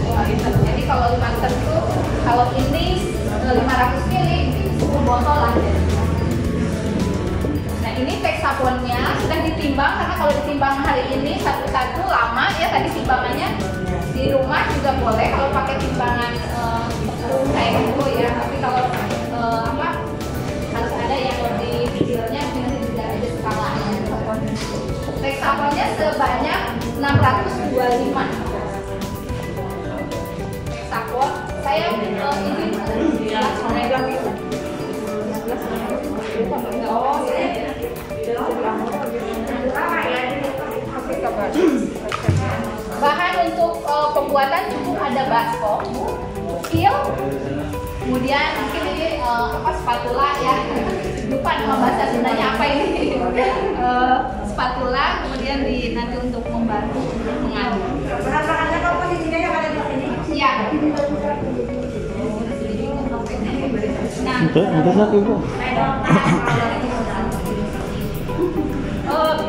5 liter. Jadi kalau 5 liter itu, kalau ini 500 ml 10 botol lah. Nah ini Pexaponnya sudah ditimbang, karena kalau ditimbang hari ini satu-satu lama ya, tadi timbangannya di rumah juga boleh kalau pakai timbangan kayak gitu ya, tapi kalau harus ada yang lebih kecilnya, mungkin nanti juga ada skalanya. Pexaponnya sebanyak 625 Pexapon. Saya ini bahan untuk pembuatan cukup ada baskom, pil, kemudian mungkin ini spatula ya, lupa nama bahasa Sundanya apa ini. Spatula, kemudian nanti untuk membantu mengaduk. Bahan-bahannya komposisinya yang ada di sini. Iya. Nah,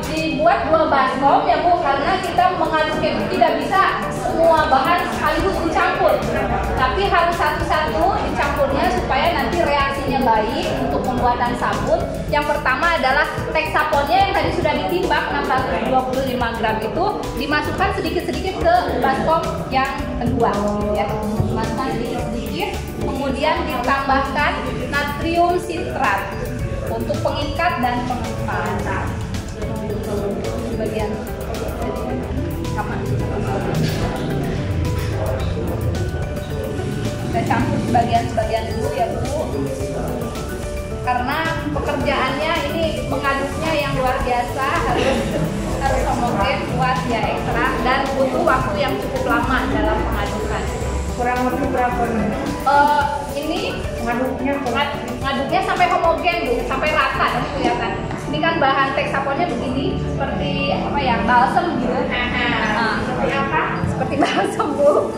dibuat 2 baskom ya Bu, karena kita mengaduknya itu tidak bisa semua bahan sekaligus dicampur, tapi harus satu-satu dicampurnya supaya nanti reaksinya baik untuk pembuatan sabun. Yang pertama adalah Pexaponnya yang tadi sudah ditimbang 625 gram itu dimasukkan sedikit-sedikit ke baskom yang kedua ya, dimasukkan sedikit-sedikit. kemudian ditambahkan natrium sitrat untuk pengikat dan pengepat. Bagian sama. Saya campur sebagian dulu ya Bu, karena pekerjaannya ini mengaduknya yang luar biasa, harus homogen, kuat ya ekstrak, dan butuh waktu yang cukup lama dalam pengadukan. Kurang lebih berapa nih? Ini ngaduknya sampai homogen Bu, sampai rata dan kelihatan. Ini kan bahan teksaponnya begini, seperti apa ya, balsam gitu. Seperti apa? Seperti balsam Bu.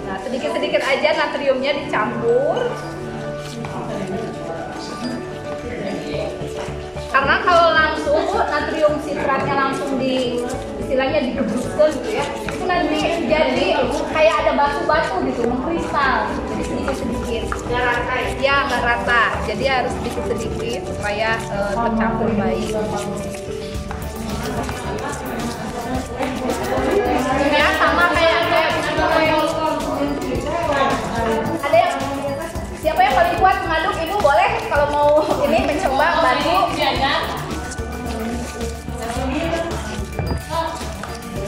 Nah, sedikit-sedikit aja natriumnya dicampur. Karena kalau langsung natrium sitratnya langsung istilahnya digebruskan gitu ya, itu nanti jadi kayak ada batu-batu gitu, mengkristal. Jadi sedikit-sedikit. Nggak rata ya? Nggak rata. Jadi harus sedikit-sedikit supaya tercampur baik. Ya sama kayak ada yang siapa yang paling kuat mengaduk, Ibu boleh kalau mau ini mencoba bantu.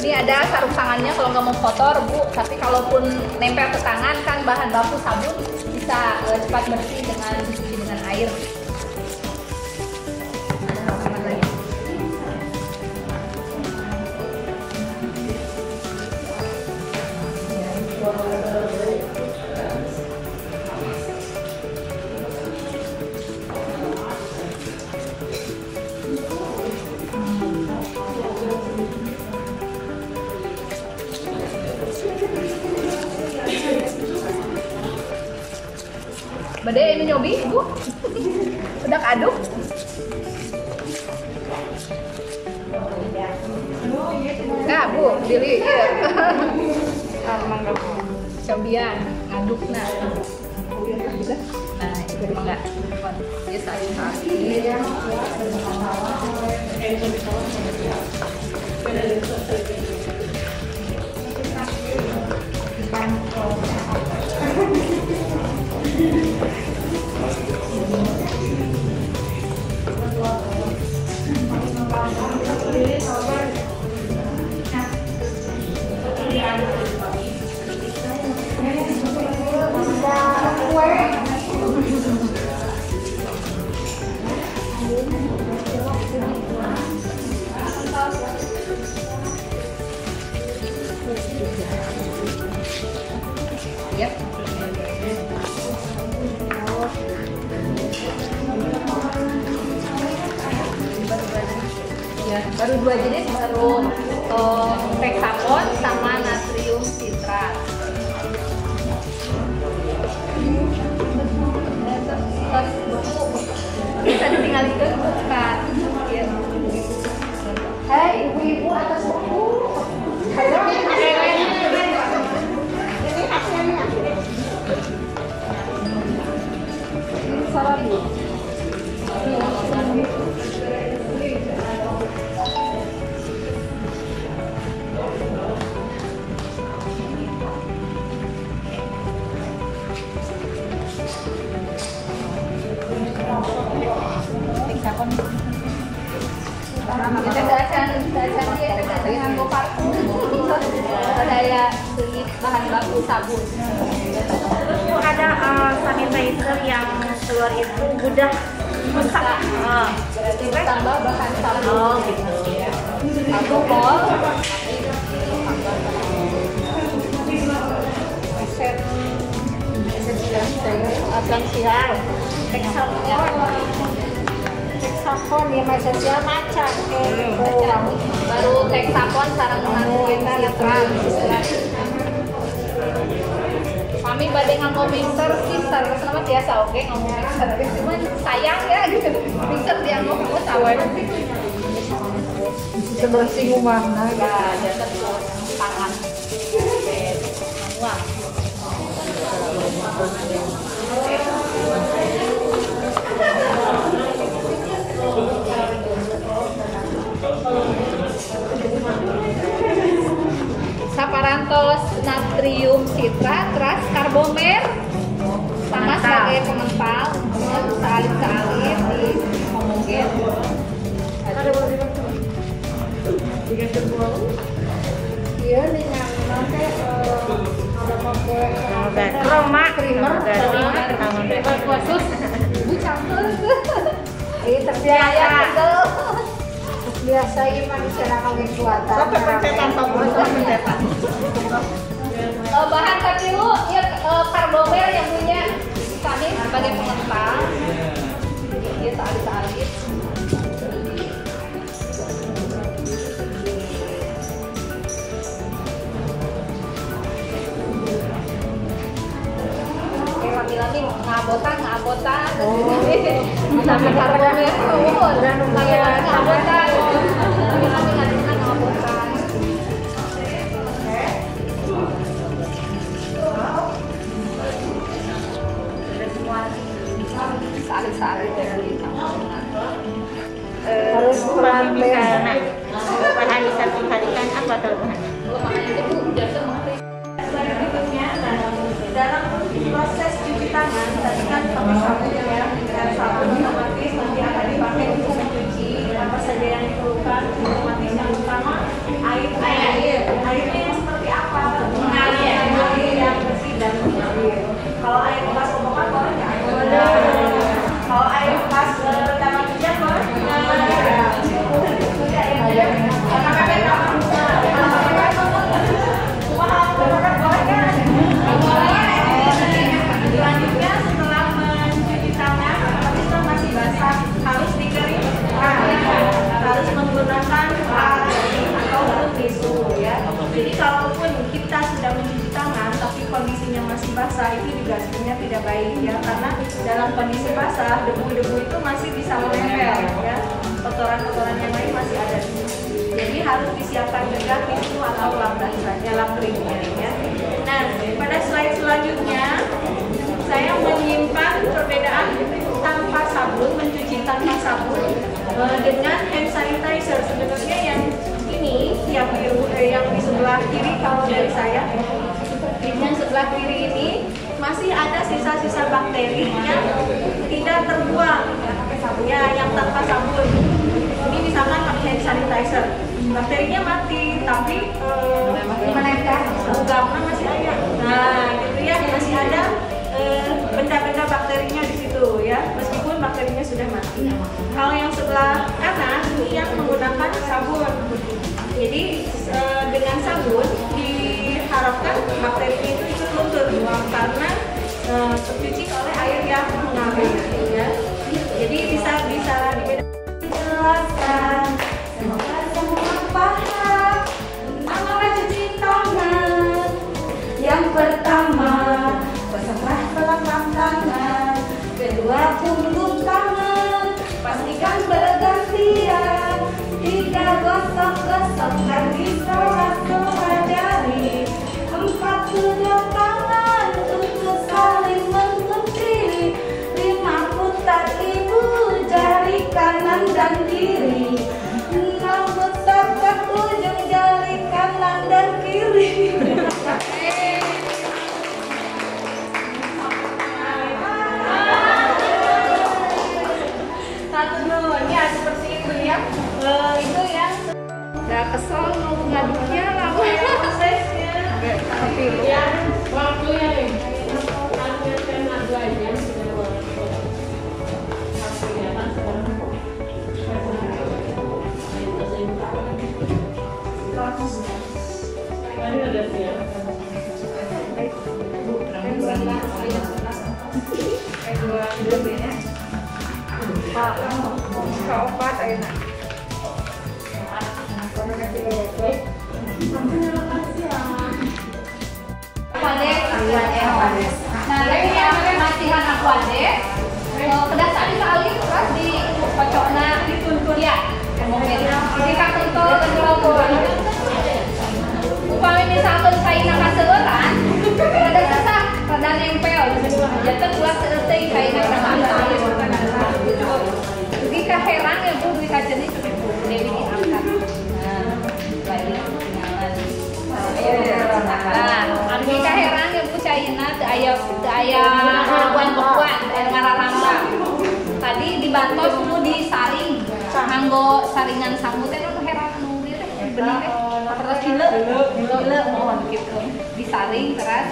Ini ada sarung tangannya kalau nggak mau kotor Bu, tapi kalaupun nempel ke tangan kan bahan baku sabun bisa cepat bersih dengan dicuci dengan air. Bade ini nyobi Bu, udah aduk. Nah Bu, dili ya. Cobian ngaduk nah. Nah itu enggak. Biasa Yep. Ya, baru dua jenis, baru teksapon sama natrium sitrat. Bisa ditinggalkan bukan? Hai ibu-ibu atas buku. Ini hasilnya. Salah Bu. Daya kulit bahan baku sabun. Itu ada sanitizer yang keluar itu mudah rusak. Berarti tambah bahan sabun. Oh gitu. Alkohol. Esensial. Teksapon ya esensial macam. Baru teksapon sarang natrium sitrat. Kami badai nganggo mixer sih, sama biasa oke ngomong mixer, cuman sayang ya gitu, mixer dia ngomong sawah. Sebersih rumah nah. Ya, jasa tangan. Manual. Saparantos natrium sitrat, terus karbomer sama sebagai pengental, salib-salib di homogen. Iya nih nanti ada pakai kroma primer khusus ibu campur ini terbiasa biasa ini manusia kawin kuatan sampai pencetan bahan tadi lu ya karbomer yang punya vitamin sebagai pengental dia salib-salib. Lami-lami ngabotan sampai karbomer lami-lami ngabotan salib-salib harus kurang misalnya bahan disatukan apa tuh dalam proses cuci tangan tadi kan pakai sabun ya, dan sabun otomatis nanti akan dipakai untuk mencuci apa saja yang diperlukan. Otomatis yang pertama airnya yang seperti apa? Air yang bersih dan mengalir. Kalau air bekas omongan boleh nggak? Kalau air bekas tangan pijat boleh? Selanjutnya setelah mencuci tangan, otomatis kan masih basah, harus dikeringkan, harus menggunakan atau tisu ya. Jadi kalaupun kita sudah mencuci tangan tapi kondisinya masih basah, itu juga sebenarnya tidak baik ya, karena dalam kondisi basah debu-debu itu masih bisa menempel ya, kotoran-kotoran yang lain masih ada di situ. Jadi harus disiapkan juga tisu atau lap basah, lap keringnya ya. Nah, pada slide selanjutnya saya menyimpan perbedaan tanpa sabun, mencuci tanpa sabun dengan hand sanitizer. Sebenarnya yang ini, yang biru, yang di sebelah kiri kalau dari saya, yang sebelah kiri ini masih ada sisa-sisa bakteri yang tidak terbuang ya, yang tanpa sabun. Ini misalkan pakai hand sanitizer, bakterinya mati, tapi menempel, ugamnya masih ada. Nah, gitu ya, masih ada benda-benda bakterinya di situ ya, meskipun bakterinya sudah mati. Kalau yang sebelah kanan ini yang menggunakan sabun. Jadi dengan sabun diharapkan bakteri itu ikut luntur karena tercuci oleh air yang mengalir ya. Jadi bisa dibedakan. Jelaskan. Semoga semua paham. Pertama cuci tangan. Yang pertama pelengkap tangan, kedua punggung tangan, pastikan bergantian, tiga gosok-gosok dan disolah-solah jari, empat kedua tangan untuk saling mengunci, lima putar ibu jari kanan dan kiri, enam putar ke ujung jari kanan dan kiri. Itu yang udah kesel mau ngaduknya lama prosesnya tapi ya waktunya nih ngadu aja obat enak. Nah, ini yang matikan aquades, pedasnya disalin terus dikocokna dituntun ya. Jika kental kelompok, upami misalkan saina kaseueuran, ada sesak, rada nempel, jadi buat seeuteung saina kaseueuran. Jika herang ya Bu, bisa jenis Dewi diangkat. Nah, baik kenalan. Nah, jika herang aya buan-buan ngararangga. Tadi dibantos nu disaring kanggo saringan sangu teh nu heran nu ieu teh benih teh. Terus gile mohon gitu. Disaring terus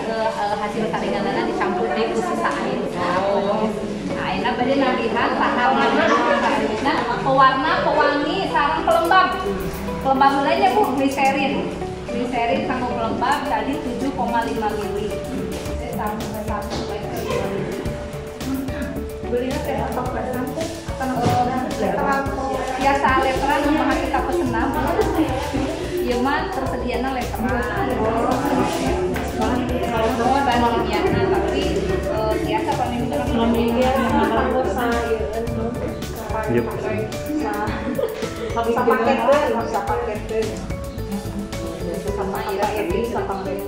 hasil saringanna dicampur deui ku sisa air. Nah, ayeuna bade nabihan tahap nah pewarna, pewangi, sareng pelembab. Pelembab heulanya Bu, gliserin. Gliserin kanggo pelembab tadi 7,5 ml. Belinya teh apa pesan teh? Biasa letteran mah kita pesenan. Ieu mah tersediana letteran. Kalau bahan kimiana tapi biasa pamimpian paket sama ira ini paket.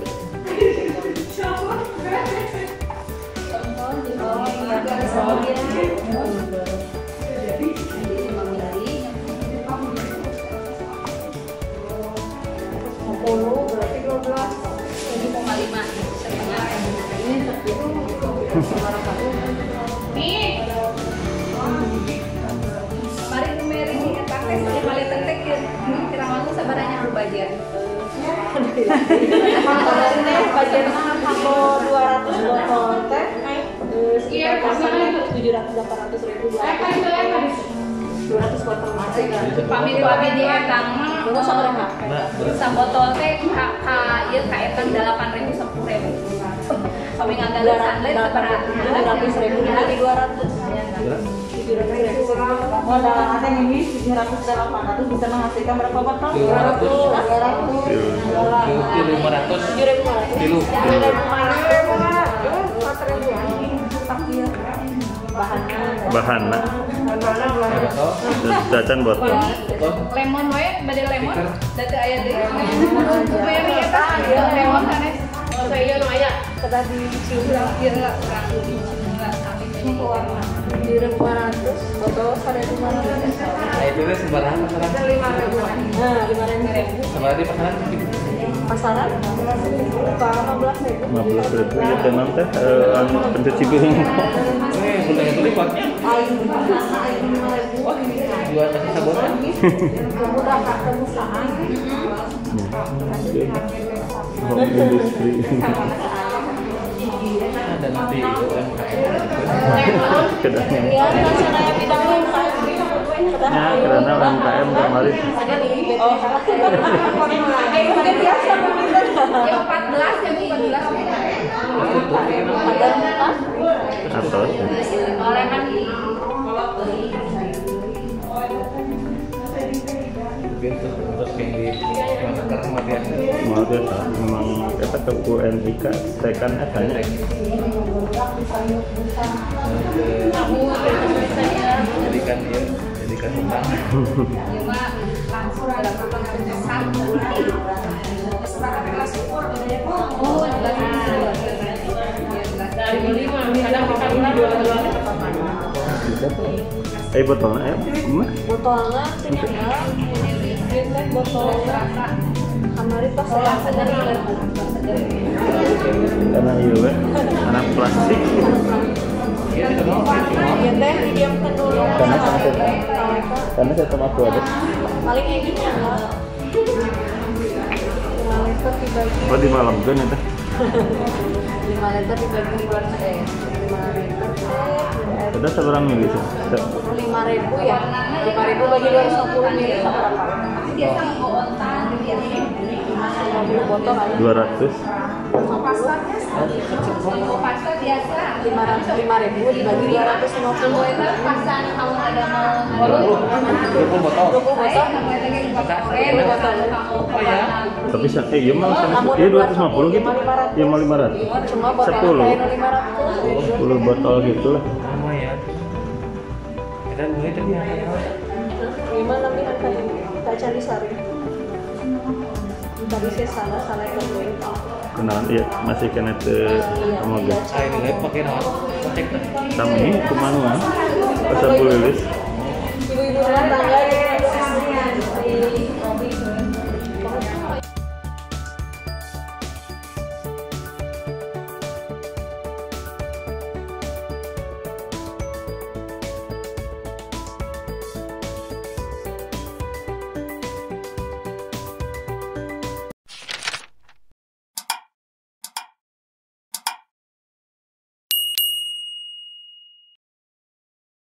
Berarti 12,5 setengah. Nih. Mari numeri di etak teh balik teh kira-kira sabaranya berbagian. Bagiannya kanggo 200 botol teh. Sekitar kasarnya 700-800 ribu. 200 botol masih kan. Pami di etang mah sa botol teh ka ieu ka etang 8.000 10.000. Pami ngagalesan lain sabaraha? 700.000 dari 200. 700.000. Oh, dalam ada ini 700 dan 800 bisa menghasilkan berapa botol? 200. 7.500. Bahanna jajan botol Lemon we, bade lemon. Dati aya deui. Meri eta lemon sanes. Oh, ieu nu aya kada dicium ieu lah warna. 7.500 botol 1.500. Nah, itu teh sembarangan pasaran. 5.000. Nah, 5.000. Sembarang di pasaran pasaran 15.000. 15.000 ya teman teh pencuci piring. Sudah itu lipatnya. Air 5.000. Jual kasih sabotan. Udah ketemu saan. Home industry. Ada nanti Kedahnya. Ya, saya bidang UMKM. Ya, karena UMKM kemarin. Oh. Mungkin biasa pemirsa. Ya 14 ya Bu, 14. Atau Olehan terus yang di masker kematian. mau biasa memang kita ke UNIK tekan adanya. Jadikan utang. cuma langsung dilakukan pencegahan. Oh, dari 5 kadang jualan Botolnya botolnya tinggal ini botol kamari pas saya karena iya anak plastik ya teh didiamkan dulu karena saya teman tuh ada paling kayak gini ya 5 liter dibagi di malam kan itu 5 liter dibagi 5 liter ada seberapa mili sih? 5.000 ya 5.000 bagi 250 mili sama berapa? biasa ontan biasa 50 botol kali 200 pasta biasa 5.000 dibagi 250 itu pasta kamu ada mau 20 botol. 20 botol tapi iya malah sama iya 250 gitu iya mau 500 cuma botolnya kayak 500 10 botol gitu lah Lumayan. Kita mulai tadi ya. gimana nih kan kita cari sari tadi saya salah yang gue kenalan iya masih kena ke sama gue Ini lihat pakai nama. Cek. sama ini kemanuan pas aku lilis ibu-ibu tanya